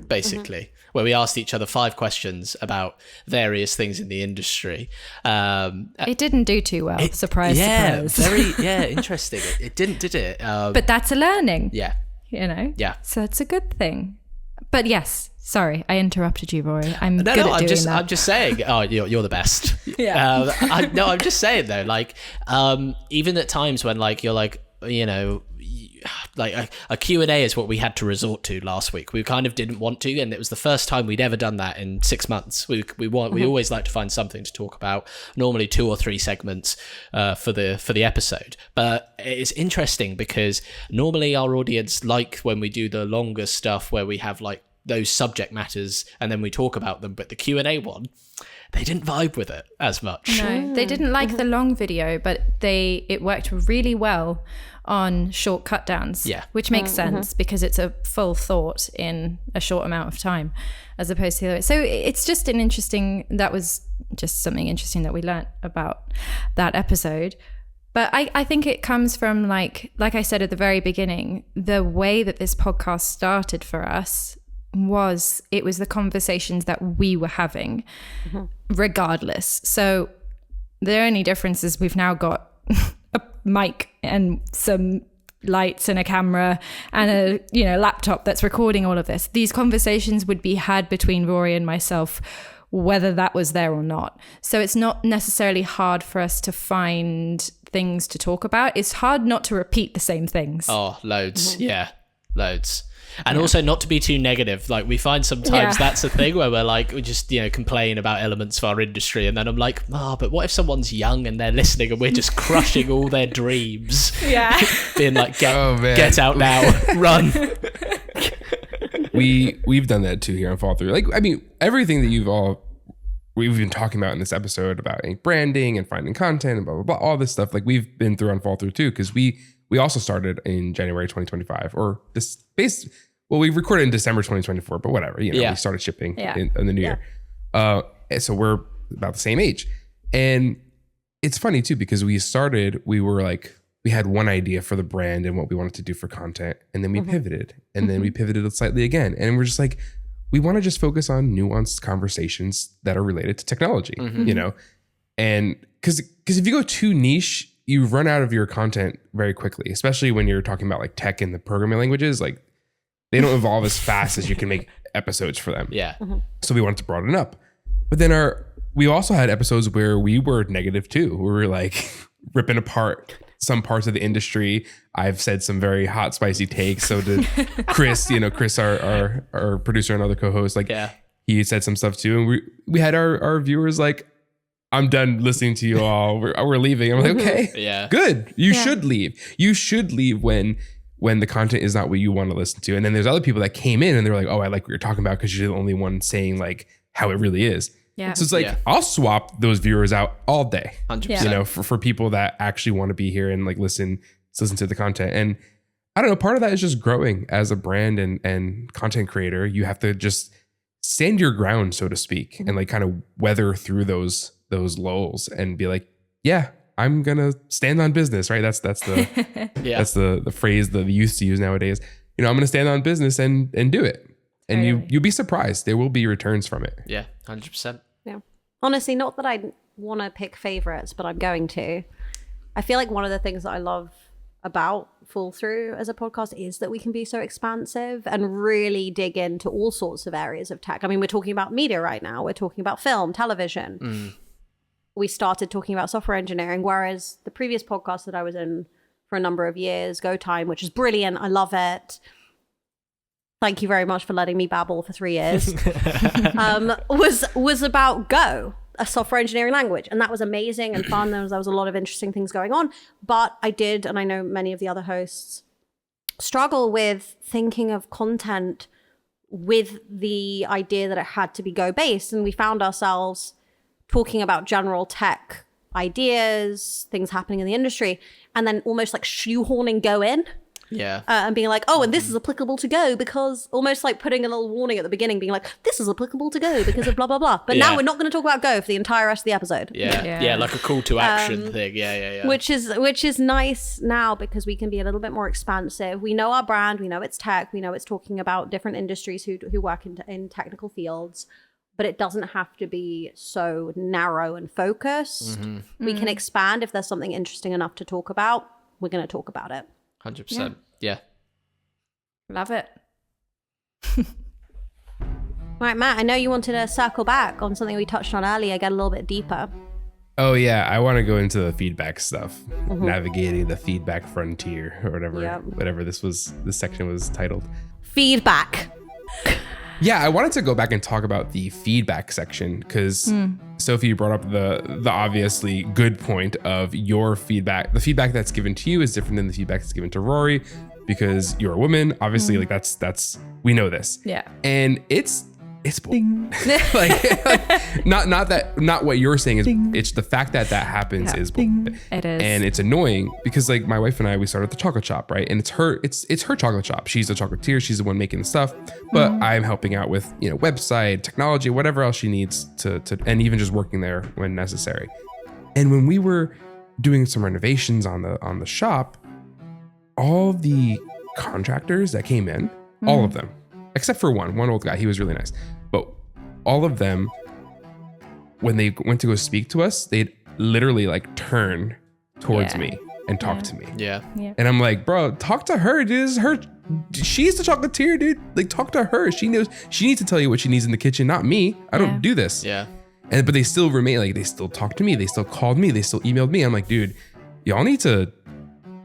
Basically, where we asked each other 5 questions about various things in the industry. It didn't do too well. Surprise. Interesting. It didn't, did it? But that's a learning. Yeah. Yeah. So that's a good thing. But yes, sorry, I interrupted you, Rory. I'm good at doing that. I'm just saying. Oh, you're the best. Yeah. I'm just saying though. Like, even at times when like you're like, like a Q&A is what we had to resort to last week. We kind of didn't want to, and it was the first time we'd ever done that in 6 months. We always like to find something to talk about, normally 2 or 3 segments for the episode. But it's interesting because normally our audience like when we do the longer stuff where we have like those subject matters and then we talk about them, but the Q&A one, they didn't vibe with it as much. No, they didn't like the long video, but it worked really well on short cut downs, which makes sense because it's a full thought in a short amount of time as opposed to the other way. So it's just that was just something interesting that we learnt about that episode. But I think it comes from like I said at the very beginning, the way that this podcast started for us was the conversations that we were having regardless. So the only difference is we've now got a mic and some lights and a camera and a laptop that's recording all of this. These conversations would be had between Rory and myself whether that was there or not. So it's not necessarily hard for us to find things to talk about. It's hard not to repeat the same things. Oh, loads. Yeah, loads. And also not to be too negative. Like we find sometimes that's a thing where we're like, we just, complain about elements of our industry. And then I'm like, but what if someone's young and they're listening and we're just crushing all their dreams? Yeah. Being like, get out now, run. We've done that too here on Fall Through. Like, I mean, everything that we've been talking about in this episode about branding and finding content and blah, blah, blah, all this stuff, like we've been through on Fall Through too, because we also started in January 2025 we recorded in December 2024, but whatever, we started shipping in the new year. So we're about the same age. And it's funny too, because we had one idea for the brand and what we wanted to do for content. And then we pivoted and then we pivoted slightly again. And we're just like, we want to just focus on nuanced conversations that are related to technology, and because if you go too niche, you run out of your content very quickly, especially when you're talking about like tech and the programming languages. Like they don't evolve as fast as you can make episodes for them. Yeah. So we wanted to broaden up. But then our we also had episodes where we were negative too. We were like ripping apart some parts of the industry. I've said some very hot, spicy takes. So did Chris, Chris, our producer and other co-host, like he said some stuff too. And we had our viewers like, I'm done listening to you all. We're leaving. I'm like, okay, good. You should leave. You should leave when the content is not what you want to listen to. And then there's other people that came in and they're like, oh, I like what you're talking about because you're the only one saying like how it really is. Yeah. So it's like, I'll swap those viewers out all day, 100%. For people that actually want to be here and like listen to the content. And I don't know, part of that is just growing as a brand and content creator. You have to just stand your ground, so to speak, and like kind of weather through those lulls and be like, yeah, I'm gonna stand on business, right? That's the that's the phrase that we used to use nowadays. I'm gonna stand on business and do it. And you'll be surprised. There will be returns from it. Yeah, 100%. Yeah. Honestly, not that I want to pick favorites, but I'm going to. I feel like one of the things that I love about Fall Through as a podcast is that we can be so expansive and really dig into all sorts of areas of tech. I mean, we're talking about media right now. We're talking about film, television. We started talking about software engineering, whereas the previous podcast that I was in for a number of years, Go Time, which is brilliant. I love it. Thank you very much for letting me babble for 3 years. Was about Go, a software engineering language. And that was amazing and fun. There was a lot of interesting things going on. But I did, and I know many of the other hosts struggle with thinking of content with the idea that it had to be Go based. And we found ourselves talking about general tech ideas, things happening in the industry, and then almost like shoehorning Go in. Yeah. And being like, oh, and this is applicable to Go because almost like putting a little warning at the beginning, being like, this is applicable to Go because of blah, blah, blah. But now we're not going to talk about Go for the entire rest of the episode. Yeah, like a call to action thing. Yeah. Which is nice now because we can be a little bit more expansive. We know our brand, we know it's tech, we know it's talking about different industries who work in technical fields, but it doesn't have to be so narrow and focused. We can expand if there's something interesting enough to talk about. We're going to talk about it. 100%. Yeah. Love it. Right, Matt, I know you wanted to circle back on something we touched on earlier, get a little bit deeper. Oh yeah, I want to go into the feedback stuff, navigating the feedback frontier or whatever this section was titled. Feedback. Yeah, I wanted to go back and talk about the feedback section because Sophie, you brought up the obviously good point of your feedback. The feedback that's given to you is different than the feedback that's given to Rory because you're a woman. Obviously, like that's we know this. Yeah. And it's like not what you're saying is it's the fact that happens is bullshit. It is. And it's annoying because like my wife and I, we started the chocolate shop, right? And it's her chocolate shop. She's the chocolatier, she's the one making the stuff, but I'm helping out with, website, technology, whatever else she needs to and even just working there when necessary. And when we were doing some renovations on the shop, all the contractors that came in, all of them, except for one old guy, he was really nice. But all of them, when they went to go speak to us, they'd literally like turn towards me and talk to me. Yeah. And I'm like, bro, talk to her, dude. She's the chocolatier, dude. Like, talk to her. She knows, she needs to tell you what she needs in the kitchen, not me. I don't do this. Yeah. But they still remain, like, they still talk to me. They still called me. They still emailed me. I'm like, dude, y'all need to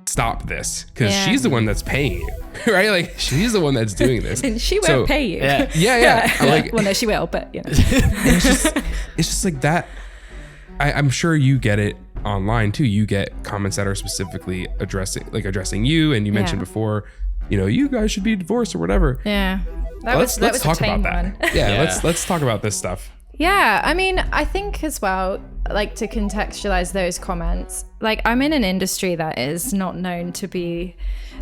stop this because she's the one that's paying you. Right? Like, she's the one that's doing this. And she won't pay you. Yeah. I'm like, well, no, she will, but it's just like that. I'm sure you get it online too. You get comments that are specifically addressing you. And you mentioned before, you guys should be divorced or whatever. Yeah. Let's talk about that. Let's talk about this stuff. Yeah, I mean, I think as well, like to contextualize those comments, like I'm in an industry that is not known to be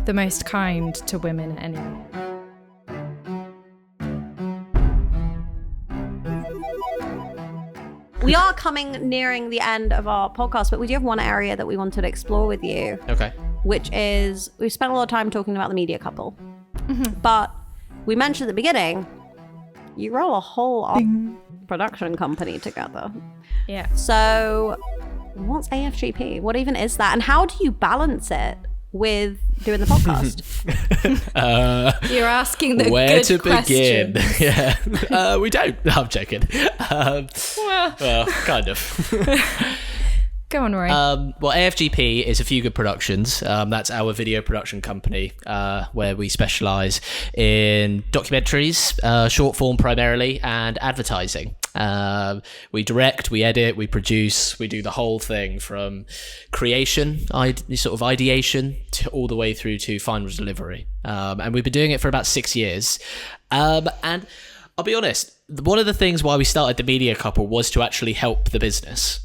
the most kind to women anyway. We are nearing the end of our podcast, but we do have one area that we wanted to explore with you. Okay. Which is, we've spent a lot of time talking about the media couple, but we mentioned at the beginning, you roll a whole production company together. Yeah. So what's AFGP? What even is that? And how do you balance it with doing the podcast? You're asking the where good to begin? questions. Yeah, we don't. No, I'm joking. Well, kind of. Go on, Rory. Well, AFGP is A Few Good Productions. That's our video production company, where we specialize in documentaries, short form primarily, and advertising. We direct, we edit, we produce, we do the whole thing from creation, sort of ideation, all the way through to final delivery. And we've been doing it for about 6 years. And I'll be honest, one of the things why we started the Media Couple was to actually help the business.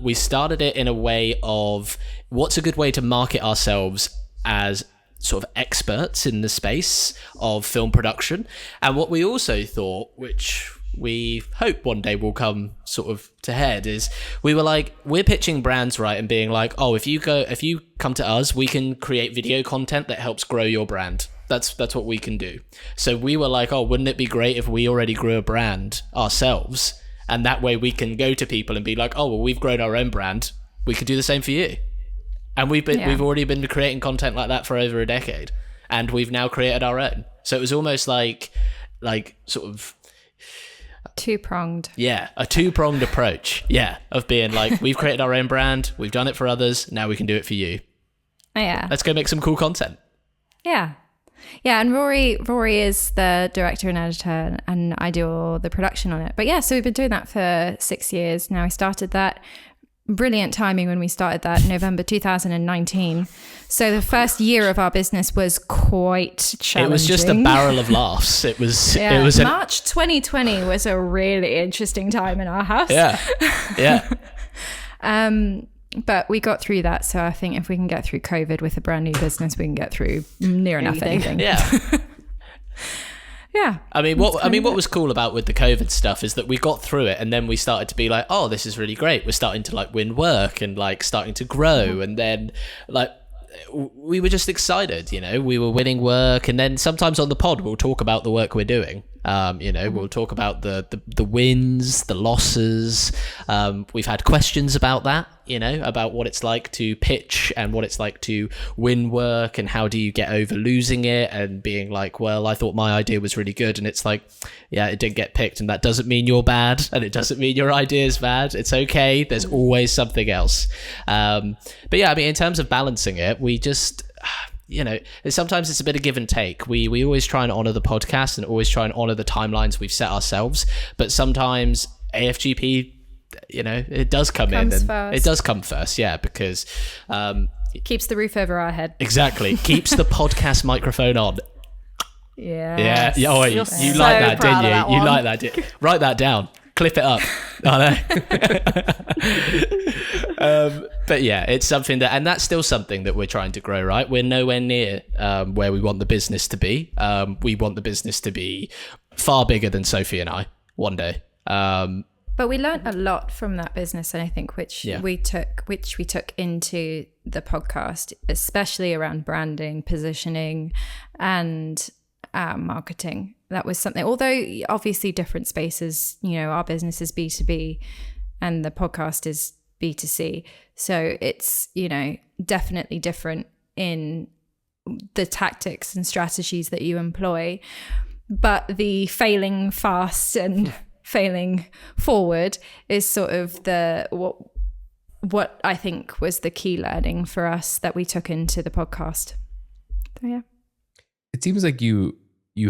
We started it in a way of what's a good way to market ourselves as sort of experts in the space of film production. And what we also thought, which we hope one day will come sort of to head, is we were like, we're pitching brands, right, and being like, oh, if you come to us, we can create video content that helps grow your brand. That's what we can do. So we were like, oh, wouldn't it be great if we already grew a brand ourselves? And that way we can go to people and be like, oh, well, we've grown our own brand. We could do the same for you. And we've already been creating content like that for over a decade. And we've now created our own. So it was almost like sort of... Two-pronged. Yeah, a two-pronged approach. Yeah, of being like, we've created our own brand. We've done it for others. Now we can do it for you. Yeah. Let's go make some cool content. Yeah. Yeah, and Rory is the director and editor, and I do all the production on it. But yeah, so we've been doing that for 6 years now. I started that, brilliant timing when we started that, November 2019. So the first year of our business was quite challenging. It was just a barrel of laughs. It was. March 2020 was a really interesting time in our house. Yeah. But we got through that. So I think if we can get through COVID with a brand new business, we can get through near enough anything. Yeah. Yeah. I mean, what was cool about with the COVID stuff is that we got through it, and then we started to be like, oh, this is really great. We're starting to like win work and like starting to grow. And then like, we were just excited, you know, we were winning work. And then sometimes on the pod, we'll talk about the work we're doing. We'll talk about the wins, the losses. We've had questions about that, about what it's like to pitch and what it's like to win work, and how do you get over losing it and being like, well, I thought my idea was really good, and it's like, yeah, it didn't get picked, and that doesn't mean you're bad, and it doesn't mean your idea is bad. It's okay. There's always something else. But yeah, I mean, in terms of balancing it, we just... sometimes it's a bit of give and take. We always try and honor the podcast and always try and honor the timelines we've set ourselves. But sometimes AFGP, it does come in. And first. It does come first, yeah, because... it keeps the roof over our head. Exactly. Keeps the podcast microphone on. Yeah. Yeah. Oh, wait, you so like that, didn't you? that You one. like that, didn't you? Write that down. Clip it up. I know. But yeah, it's something that, and that's still something that we're trying to grow, right? We're nowhere near where we want the business to be. We want the business to be far bigger than Sophie and I one day. But we learned a lot from that business, and I think which we took into the podcast, especially around branding, positioning, and marketing. That was something, although obviously different spaces, our business is B2B and the podcast is B2C. So it's, definitely different in the tactics and strategies that you employ. But the failing fast and failing forward is sort of what I think was the key learning for us that we took into the podcast. So yeah. It seems like you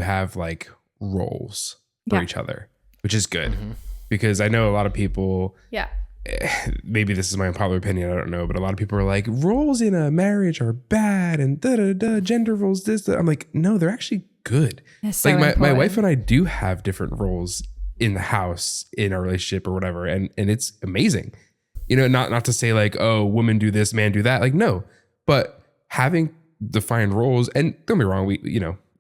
have like roles for each other, which is good, because I know a lot of people, maybe this is my unpopular opinion, I don't know, but a lot of people are like, roles in a marriage are bad and gender roles, this, that. I'm like, no, they're actually good. So like my wife and I do have different roles in the house, in our relationship or whatever, and it's amazing. Not to say like, oh, women do this, man do that. Like, no, but having defined roles, and don't be wrong, we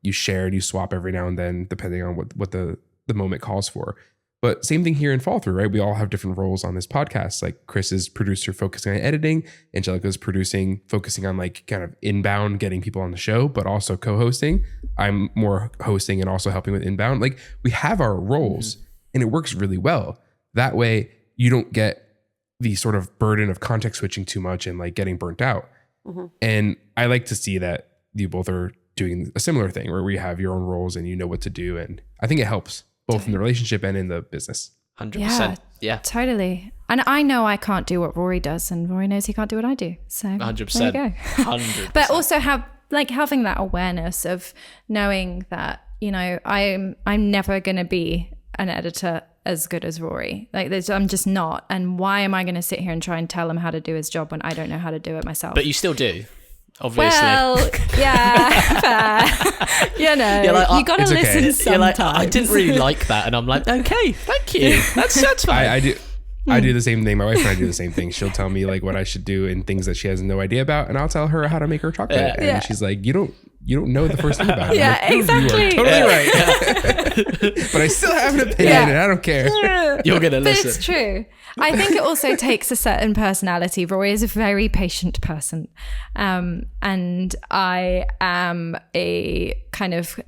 you share and you swap every now and then depending on what the moment calls for. But same thing here in Fall Through, right? We all have different roles on this podcast. Like Chris is producer focusing on editing, Angelica's producing, focusing on like kind of inbound, getting people on the show, but also co-hosting. I'm more hosting and also helping with inbound. Like we have our roles and it works really well. That way you don't get the sort of burden of context switching too much and like getting burnt out. And I like to see that you both are doing a similar thing where we have your own roles and you know what to do. And I think it helps both in the relationship and in the business. 100%. Yeah. Totally. And I know I can't do what Rory does, and Rory knows he can't do what I do. So 100%. there you go. 100%. But also having that awareness of knowing that, you know, I'm never going to be an editor as good as Rory. Like I'm just not. And why am I going to sit here and try and tell him how to do his job when I don't know how to do it myself? But you still do, obviously. Well, yeah, fair. You know, you got to listen sometimes. You're like, I didn't really like that. And I'm like, okay, thank you. That's fine. I do the same thing. My wife and I do the same thing. She'll tell me like what I should do and things that she has no idea about, and I'll tell her how to make her chocolate. And she's like, you don't know the first thing about it. Yeah, like, exactly. You are totally right. But I still have an opinion, and I don't care. You're gonna listen. But it's true. I think it also takes a certain personality. Rory is a very patient person, and I am a kind of,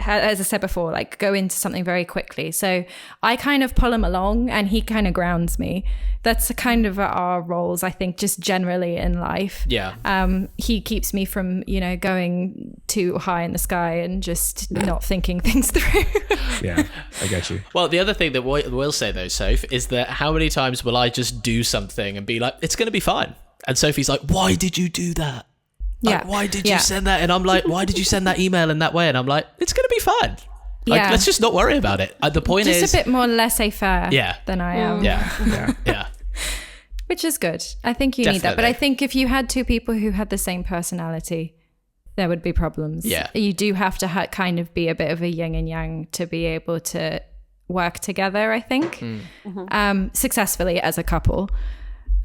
as I said before, like go into something very quickly. So I kind of pull him along and he kind of grounds me. That's kind of our roles, I think, just generally in life. Yeah. He keeps me from, you know, going too high in the sky and just not thinking things through. Yeah, I get you. Well, the other thing that we'll say though, Soph, is that how many times will I just do something and be like, it's going to be fine. And Sophie's like, why did you do that? Like, why did you send that? And I'm like, why did you send that email in that way? And I'm like, it's going to be fine. Like, let's just not worry about it. The point is... Just a bit more laissez-faire than I am. Yeah. Which is good. I think you need that. But I think if you had two people who had the same personality, there would be problems. Yeah. You do have to kind of be a bit of a yin and yang to be able to work together, I think, successfully as a couple.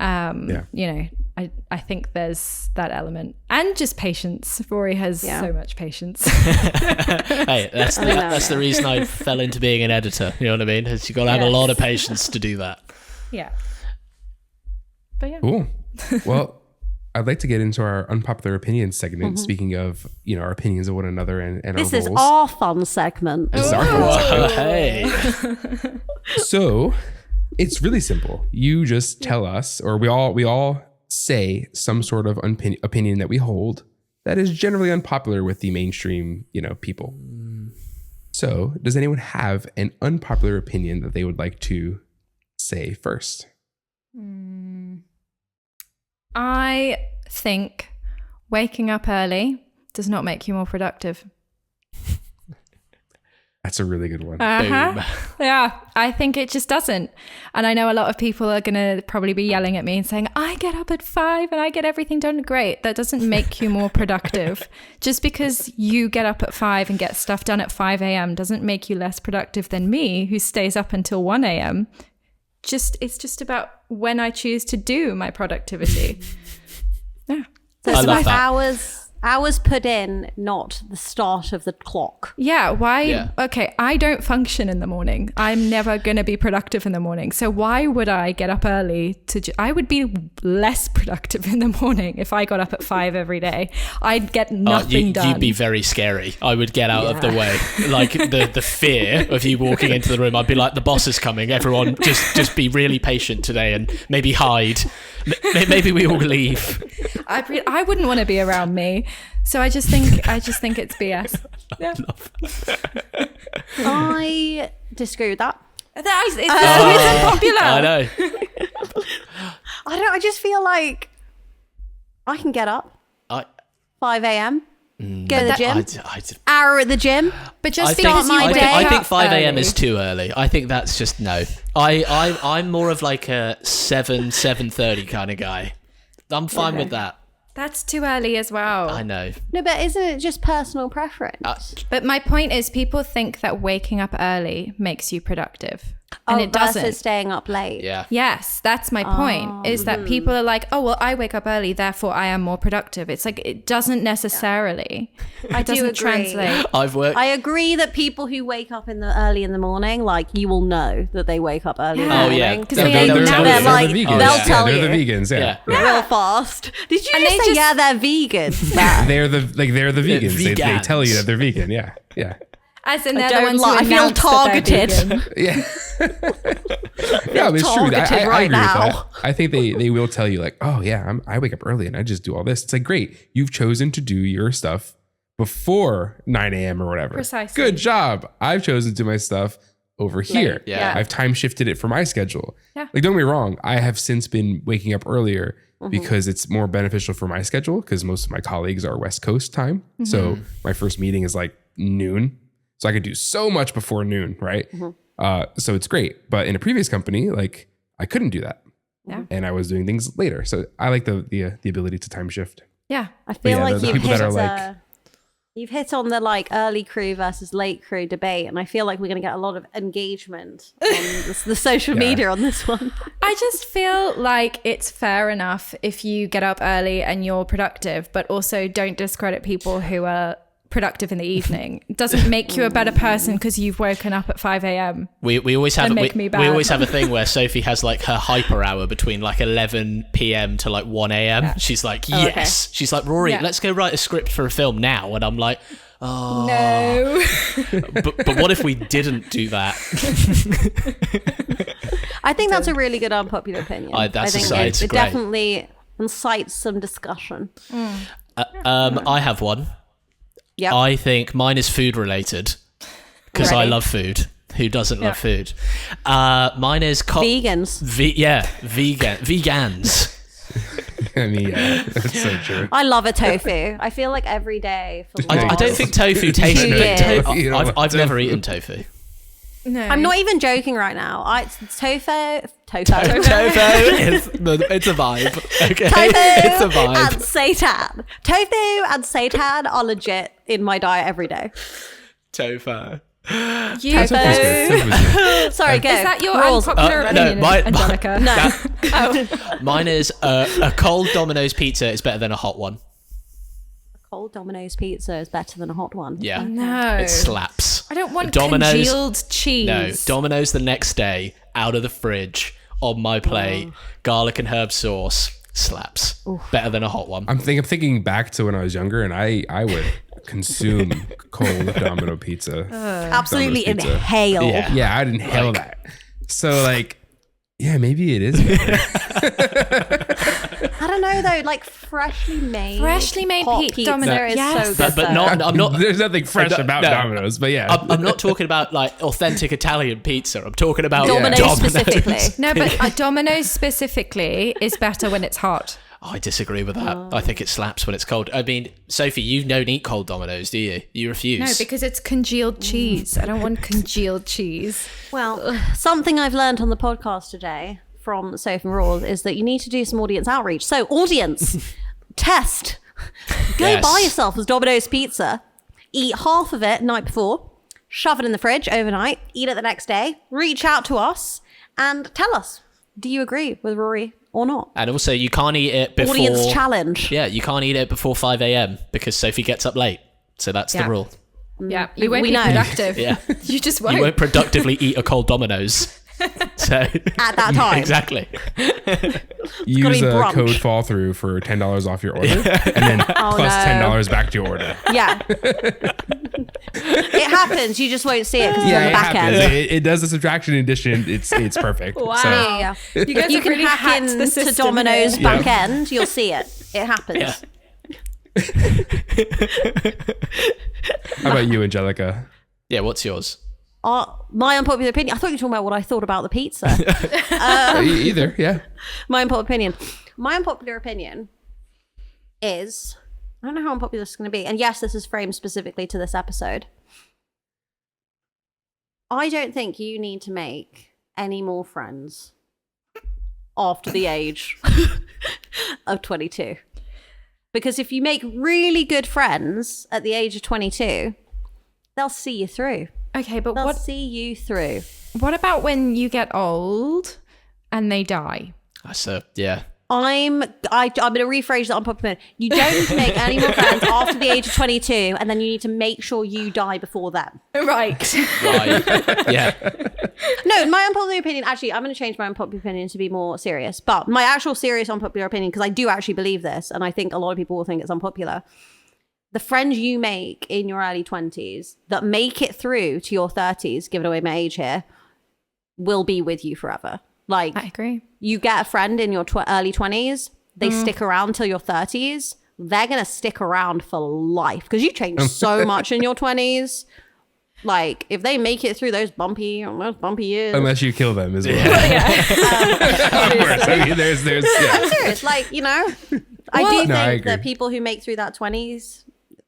You know, I think there's that element, and just patience. Rory has so much patience. Hey, that's the reason I fell into being an editor. You know what I mean? Is you got to have a lot of patience to do that. Yeah. But yeah. Cool. Well, I'd like to get into our unpopular opinions segment. Speaking of, you know, our opinions of one another and our roles. This is our fun segment. This is our fun segment. Hey. So it's really simple. You just tell us, or we all say some sort of opinion that we hold that is generally unpopular with the mainstream, you know, people. So does anyone have an unpopular opinion that they would like to say first? I think waking up early does not make you more productive. That's a really good one. Boom. Yeah, I think it just doesn't. And I know a lot of people are going to probably be yelling at me and saying, I get up at 5 and I get everything done. Great. That doesn't make you more productive. Just because you get up at 5 and get stuff done at 5 a.m. doesn't make you less productive than me, who stays up until 1 a.m. It's just about when I choose to do my productivity. Yeah. So I it's love like that. hours put in, not the start of the clock. Yeah, why? Yeah. Okay, I don't function in the morning. I'm never going to be productive in the morning. So why would I get up early I would be less productive in the morning if I got up at 5 every day. I'd get nothing done. You'd be very scary. I would get out of the way. Like the fear of you walking into the room, I'd be like, the boss is coming. Everyone just be really patient today and maybe hide. Maybe we all leave. I wouldn't want to be around me. So I just think it's BS. Yeah. I disagree with that. It's unpopular. I know. I just feel like I can get up 5 a.m. Go to the gym. Hour at the gym. But just start my day. I think 5 a.m. early. is too early. I think that's just no. I'm more of like a 7:30 kind of guy. I'm fine with that. That's too early as well. I know. No, but isn't it just personal preference? But my point is, people think that waking up early makes you productive. And it doesn't. Versus staying up late. Yeah. Yes, that's my point, is that people are like, oh, well, I wake up early, therefore I am more productive. It's like, it doesn't necessarily. It doesn't translate. I agree that people who wake up early in the morning, like, you will know that they wake up early in the morning. yeah. Because They'll they're tell they're you. like, They're the vegans. they'll tell you. They're the vegans, yeah. Real fast. Did you And just they say, just- they're vegans? They're the vegans. They vegans. tell you that they're vegan. Yeah. As in, I they're the don't ones like- who I feel announce that they're targeted. vegan. Yeah. Yeah, it's true. targeted I right agree now. with that. I think they will tell you like, oh yeah, I wake up early and I just do all this. It's like, great, you've chosen to do your stuff before 9 a.m. or whatever. Precisely. Good job. I've chosen to do my stuff over here. Yeah. I've time shifted it for my schedule. Yeah. Like, don't get me wrong, I have since been waking up earlier because it's more beneficial for my schedule because most of my colleagues are West Coast time. So my first meeting is like noon. So I could do so much before noon, right? So it's great. But in a previous company, like I couldn't do that. Yeah. And I was doing things later. So I like the ability to time shift. Yeah. I feel yeah, like the you've people hit that are like- you've hit on the like early crew versus late crew debate, and I feel like we're going to get a lot of engagement on the social media on this one. I just feel like it's fair enough if you get up early and you're productive, but also don't discredit people who are productive in the evening. It doesn't make you a better person because you've woken up at 5 a.m. We always have Don't make me we bad. always have a thing where Sophie has like her hyper hour between like 11 p.m. to like 1 a.m. She's like, yes. She's like, Rory, Yeah. let's go write a script for a film now. And I'm like, oh No. but what if we didn't do that? I think that's a really good unpopular opinion. That's I think it's it great. definitely incites some discussion. I have one. Yep. I think mine is food related because I Ready? love food. Who doesn't love food? Mine is Vegans. Vegans. I mean, yeah, that's so true. I love a tofu. I feel like every day for the I last- don't think tofu tastes Two good. years. You don't I've like never tofu. eaten tofu. No. I'm not even joking right now. It's tofu. Tofu is it's a vibe. Okay, it's a Tofu vibe. and seitan. Tofu and seitan are legit in my diet every day. Tofu. You Tofu's good. Tofu's good. Sorry, go. Is that your Rules. unpopular no, opinion, my- Angelica? No. Mine is a cold Domino's pizza is better than a hot one. Cold Domino's pizza is better than a hot one. Yeah, No. it slaps. I don't want Domino's- congealed cheese. No, Domino's the next day out of the fridge on my plate, garlic and herb sauce slaps. Better than a hot one. I'm thinking back to when I was younger, and I would consume cold Domino pizza. Absolutely Domino's pizza. inhale. Yeah. Yeah, I'd inhale that. So like, yeah, maybe it is better. I don't know though, like freshly made hot pizza Domino's, is yes. so good. But though. not. I'm not. There's nothing fresh No, about no. Domino's, but yeah. I'm not talking about like authentic Italian pizza. I'm talking about Domino's specifically. No, but Domino's specifically is better when it's hot. Oh, I disagree with that. I think it slaps when it's cold. I mean, Sophie, you don't eat cold Domino's, do you? You refuse. No, because it's congealed cheese. I don't want congealed cheese. Well, something I've learned on the podcast today from Sophie and Rory is that you need to do some audience outreach. So, audience, test. Go Yes. buy yourself a Domino's pizza, eat half of it night before, shove it in the fridge overnight, eat it the next day, reach out to us and tell us, do you agree with Rory or not? And also, you can't eat it before. Audience challenge. Yeah, you can't eat it before 5 a.m. because Sophie gets up late. So that's Yeah. the rule. Yeah, you won't we be know. productive. Yeah. You just won't. You won't productively eat a cold Domino's. So At that time. exactly. Use be a brunch. code fall through for $10 off your order, and then plus no. $10 back to your order. Yeah. It happens. You just won't see it because it's on Yeah, the it back happens. end. It does the subtraction addition. It's perfect. Wow. So, Yeah. You guys You have can really hack hacked the into system Domino's here. back end. You'll see it. It happens. Yeah. how about you, Angelica? Yeah, what's yours? My unpopular opinion. I thought you were talking about what I thought about the pizza. Either, yeah. My unpopular opinion. My unpopular opinion is, I don't know how unpopular this is going to be. And yes, this is framed specifically to this episode. I don't think you need to make any more friends after the age of 22. Because if you make really good friends at the age of 22, they'll see you through. Okay, but They'll see you through. what about when you get old and they die? So yeah. I'm going to rephrase that unpopular. You don't need to make any more friends after the age of 22, and then you need to make sure you die before them. Right. Right. Yeah. No, my unpopular opinion, actually, I'm going to change my unpopular opinion to be more serious. But my actual serious unpopular opinion, because I do actually believe this, and I think a lot of people will think it's unpopular. The friends you make in your early 20s that make it through to your 30s, giving away my age here, will be with you forever. Like, I agree. you get a friend in your early 20s, they stick around till your 30s, they're going to stick around for life because you change so much in your 20s. Like, if they make it through those bumpy years. Unless you kill them as well. Yeah. Of course. I mean, there's I'm serious. Like, you know, I do No, I think agree. that people who make through that 20s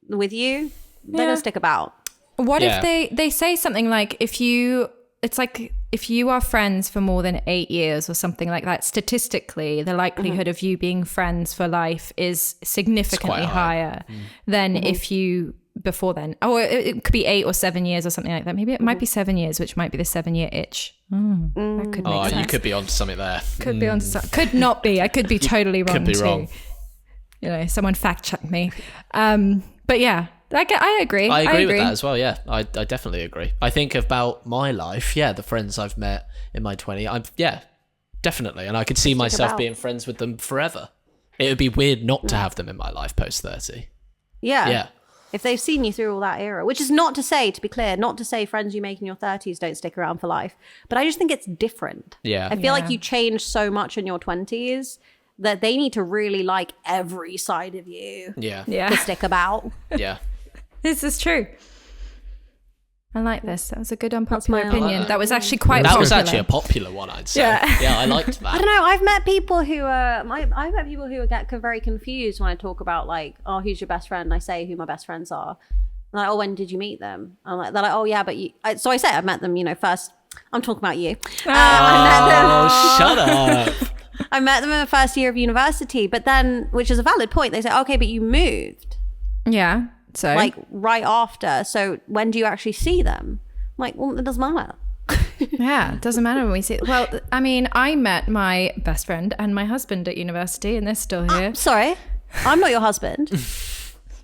with you, they're going to stick about. What Yeah. if they say something like, if you are friends for more than 8 years or something like that, statistically, the likelihood of you being friends for life is significantly quite high. higher than if you before then. Oh, it could be 8 or 7 years or something like that. Maybe it might be 7 years, which might be the 7-year itch. That could make sense. You could be onto something there. Could be on some, could not be. I could be totally wrong. Could be too. wrong. You know, someone fact check me. But yeah, I agree. I agree with that as well. Yeah, I definitely agree. I think about my life. Yeah, the friends I've met in my 20s. Definitely, and I could see myself about. being friends with them forever. It would be weird not to have them in my life post 30. Yeah. Yeah. If they've seen you through all that era, which is not to say, to be clear, not to say friends you make in your 30s don't stick around for life, but I just think it's different. Yeah. I feel like you change so much in your 20s that they need to really like every side of you Yeah. Yeah, to stick about. Yeah. this is true. I like this. That was a good unpopular my- opinion. That was actually quite That popular. was actually a popular one, I'd say. Yeah. I liked that. I don't know. I've met people who I've met people who get very confused when I talk about like, oh, who's your best friend? I say who my best friends are. And like, oh, when did you meet them? I'm like, they're like, oh yeah, but you. So I say I met them, first. I'm talking about you. Oh, shut up. I met them in the first year of university, but then, which is a valid point. They say, okay, but you moved Yeah. So like right after. So when do you actually see them? I'm like, well, it doesn't matter. yeah, it doesn't matter when we see. Well, I mean, I met my best friend and my husband at university, and they're still here. Sorry, I'm not your husband.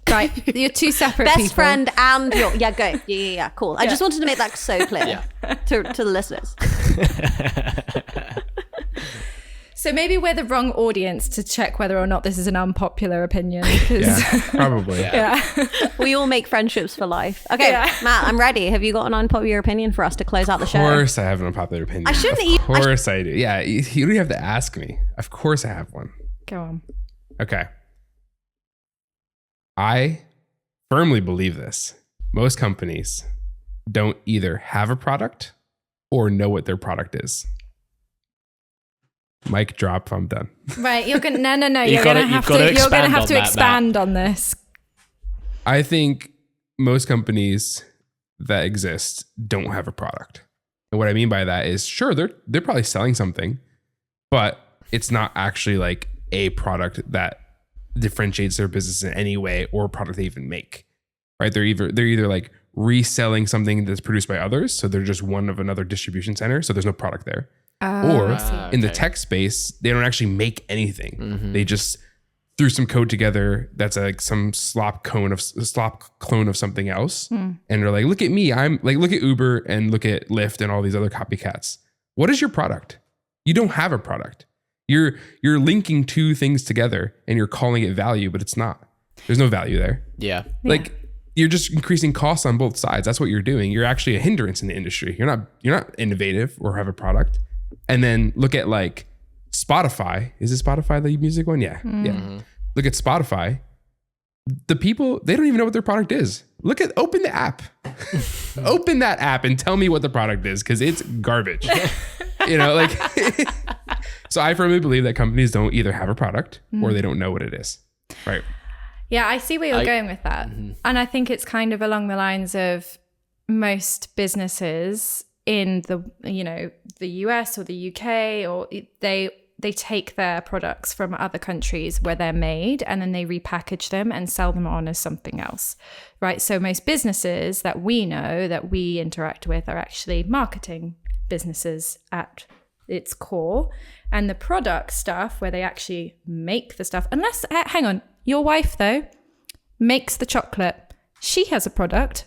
Right, you're two separate Best people. friend and your go. Yeah, cool. I just wanted to make that so clear to the listeners. So maybe we're the wrong audience to check whether or not this is an unpopular opinion. Because Yeah, probably. yeah. We all make friendships for life. Okay, Yeah. Matt, I'm ready. Have you got an unpopular opinion for us to close out the show? Of course I have an unpopular opinion. I shouldn't Of even- course I do. Yeah, you don't have to ask me. Of course I have one. Go on. Okay. I firmly believe this. Most companies don't either have a product or know what their product is. Mic drop, I'm done. Right, you're gonna no. You've You're gotta- gonna have you've gotta to. You're gonna expand have on to that, expand on this. I think most companies that exist don't have a product. And what I mean by that is, sure, they're probably selling something, but it's not actually like a product that differentiates their business in any way or a product they even make. Right? They're either like reselling something that's produced by others, so they're just one of another distribution center, so there's no product there. Or in the tech space, they don't actually make anything. They just threw some code together that's like some slop clone of something else. And they're like, look at me. I'm like, look at Uber and look at Lyft and all these other copycats. What is your product? You don't have a product. You're linking two things together and you're calling it value, but it's not. There's no value there. Yeah. Like you're just increasing costs on both sides. That's what you're doing. You're actually a hindrance in the industry. You're not innovative or have a product. And then look at like Spotify. Is it Spotify the music one? Yeah. Yeah. Look at Spotify. The people, they don't even know what their product is. Open the app. Open that app and tell me what the product is, because it's garbage. So I firmly believe that companies don't either have a product or they don't know what it is. Right. Yeah, I see where you're going with that. And I think it's kind of along the lines of most businesses in the US or the UK, or they take their products from other countries where they're made and then they repackage them and sell them on as something else, right? So most businesses that we know, that we interact with, are actually marketing businesses at its core. And the product stuff, where they actually make the stuff, unless, hang on, your wife though makes the chocolate, she has a product.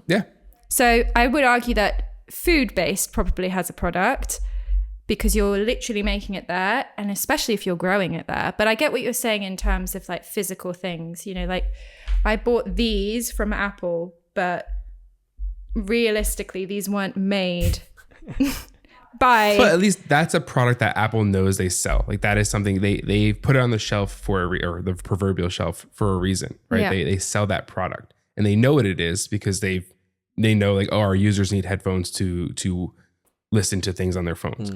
Yeah. So I would argue that food-based probably has a product, because you're literally making it there, and especially if you're growing it there. But I get what you're saying in terms of like physical things, like I bought these from Apple, but realistically these weren't made by. But at least that's a product that Apple knows they sell. Like that is something they put it on the shelf for or the proverbial shelf for a reason, right? Yeah. They sell that product and they know what it is because they know like, oh, our users need headphones to listen to things on their phones.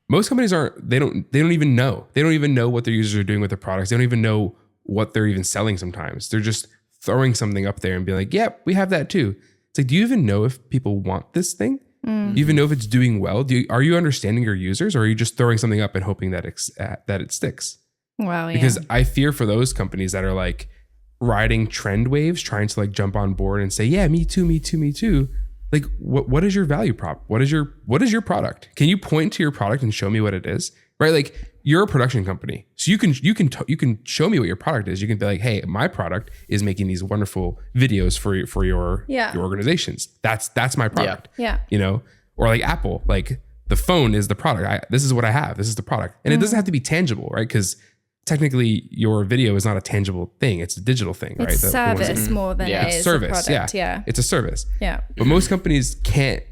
Most companies they don't even know. They don't even know what their users are doing with their products. They don't even know what they're even selling sometimes. They're just throwing something up there and being like, yep, we have that too. It's like, do you even know if people want this thing? Do you even know if it's doing well? Are you understanding your users, or are you just throwing something up and hoping that it sticks? Well, yeah. Because I fear for those companies that are like riding trend waves, trying to like jump on board and say, yeah, me too, me too, me too. Like, what is your value prop? What is your product? Can you point to your product and show me what it is? Right? Like, you're a production company, so you can show me what your product is. You can be like, hey, my product is making these wonderful videos for your organizations. That's my product. Yeah. You know, or like Apple, like the phone is the product. This is what I have. This is the product, and it doesn't have to be tangible, right? Because technically, your video is not a tangible thing; it's a digital thing, right? It's service more than it is service. a product. Yeah. It's a service. Yeah. But most companies can't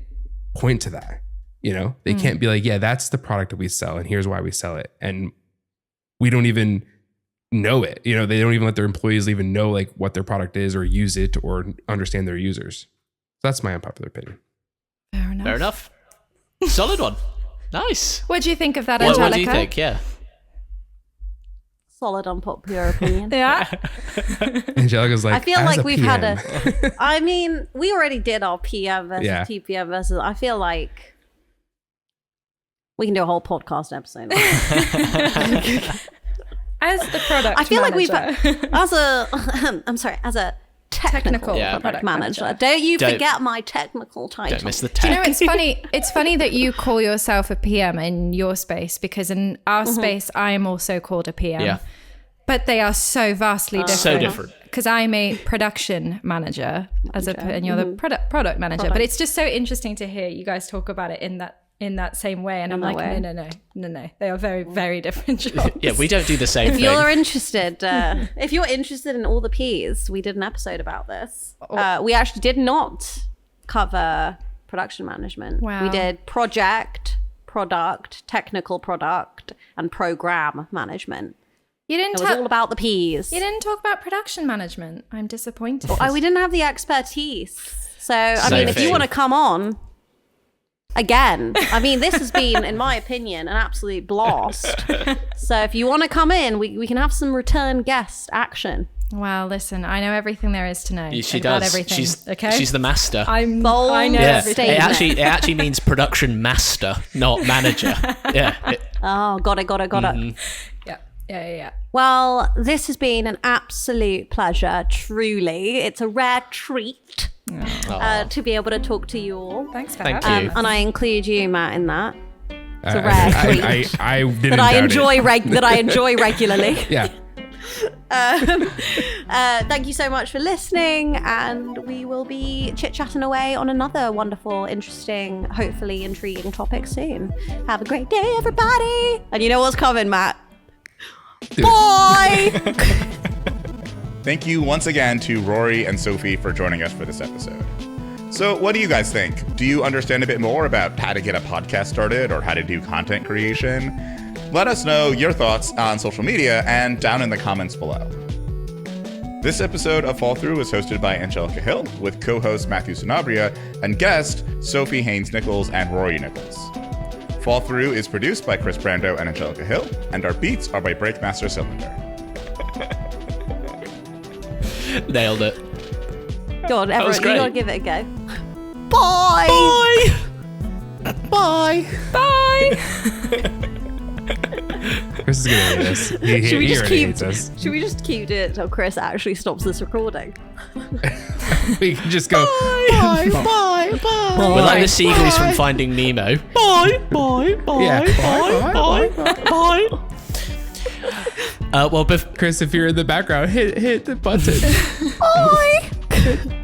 point to that. You know, they can't be like, yeah, that's the product that we sell, and here's why we sell it, and we don't even know it. You know, they don't even let their employees even know like what their product is or use it or understand their users. So that's my unpopular opinion. Fair enough. Solid one. Nice. What do you think of that, Angelica? What do you think? Yeah. Solid unpopular opinion. Yeah. Angelica's like, I feel as like a we've PM. had I mean, we already did our PM versus Yeah. TPM versus. I feel like we can do a whole podcast episode. As the product I feel like we've manager. as a technical Yeah. product manager. Don't you forget my technical title. Don't miss the Do you know, tech. it's funny. It's funny that you call yourself a PM in your space, because in our space, I am also called a PM. Yeah. But they are so vastly different. So different. Because I'm a production manager and you're the product manager. But it's just so interesting to hear you guys talk about it in that same way. And I'm like, no. They are very, very different jobs. Yeah, we don't do the same If thing. you're interested, in all the P's, we did an episode about this. We actually did not cover production management. Wow. We did project, product, technical product, and program management. You didn't It was all about the P's. You didn't talk about production management. I'm disappointed. We didn't have the expertise. So, I mean, if Sophie. you want to come on again, I mean, this has been, in my opinion, an absolute blast. So if you want to come in, we can have some return guest action. Well, listen, I know everything there is to know. She about does. everything. She's the master. I know yeah, everything. it actually means production master, not manager. Yeah. Oh, got it. Yeah. Well, this has been an absolute pleasure, truly. It's a rare treat to be able to talk to you all. Thanks for Thank having you. And I include you, Matt, in that. It's a rare treat I didn't that I doubt enjoy it. that I enjoy regularly. Yeah. Thank you so much for listening, and we will be chit-chatting away on another wonderful, interesting, hopefully intriguing topic soon. Have a great day, everybody! And you know what's coming, Matt? Bye! Thank you once again to Rory and Sophie for joining us for this episode. So what do you guys think? Do you understand a bit more about how to get a podcast started or how to do content creation? Let us know your thoughts on social media and down in the comments below. This episode of Fall Through was hosted by Angelica Hill with co-host Matthew Sanabria and guest Sophie Haynes-Nichols and Rory Nichols. Fall Through is produced by Chris Brando and Angelica Hill, and our beats are by Breakmaster Cylinder. Nailed it. Go on, everyone, you great. gotta give it a go. Bye! Bye. Bye! Chris is gonna hate this. Should we He just already keep? hates us. Should we just keep it until Chris actually stops this recording? We can just go. Bye! Bye! Bye! We're like the seagulls from Finding Nemo. Bye. Yeah. Bye. Well, Chris, if you're in the background, hit the button. Bye!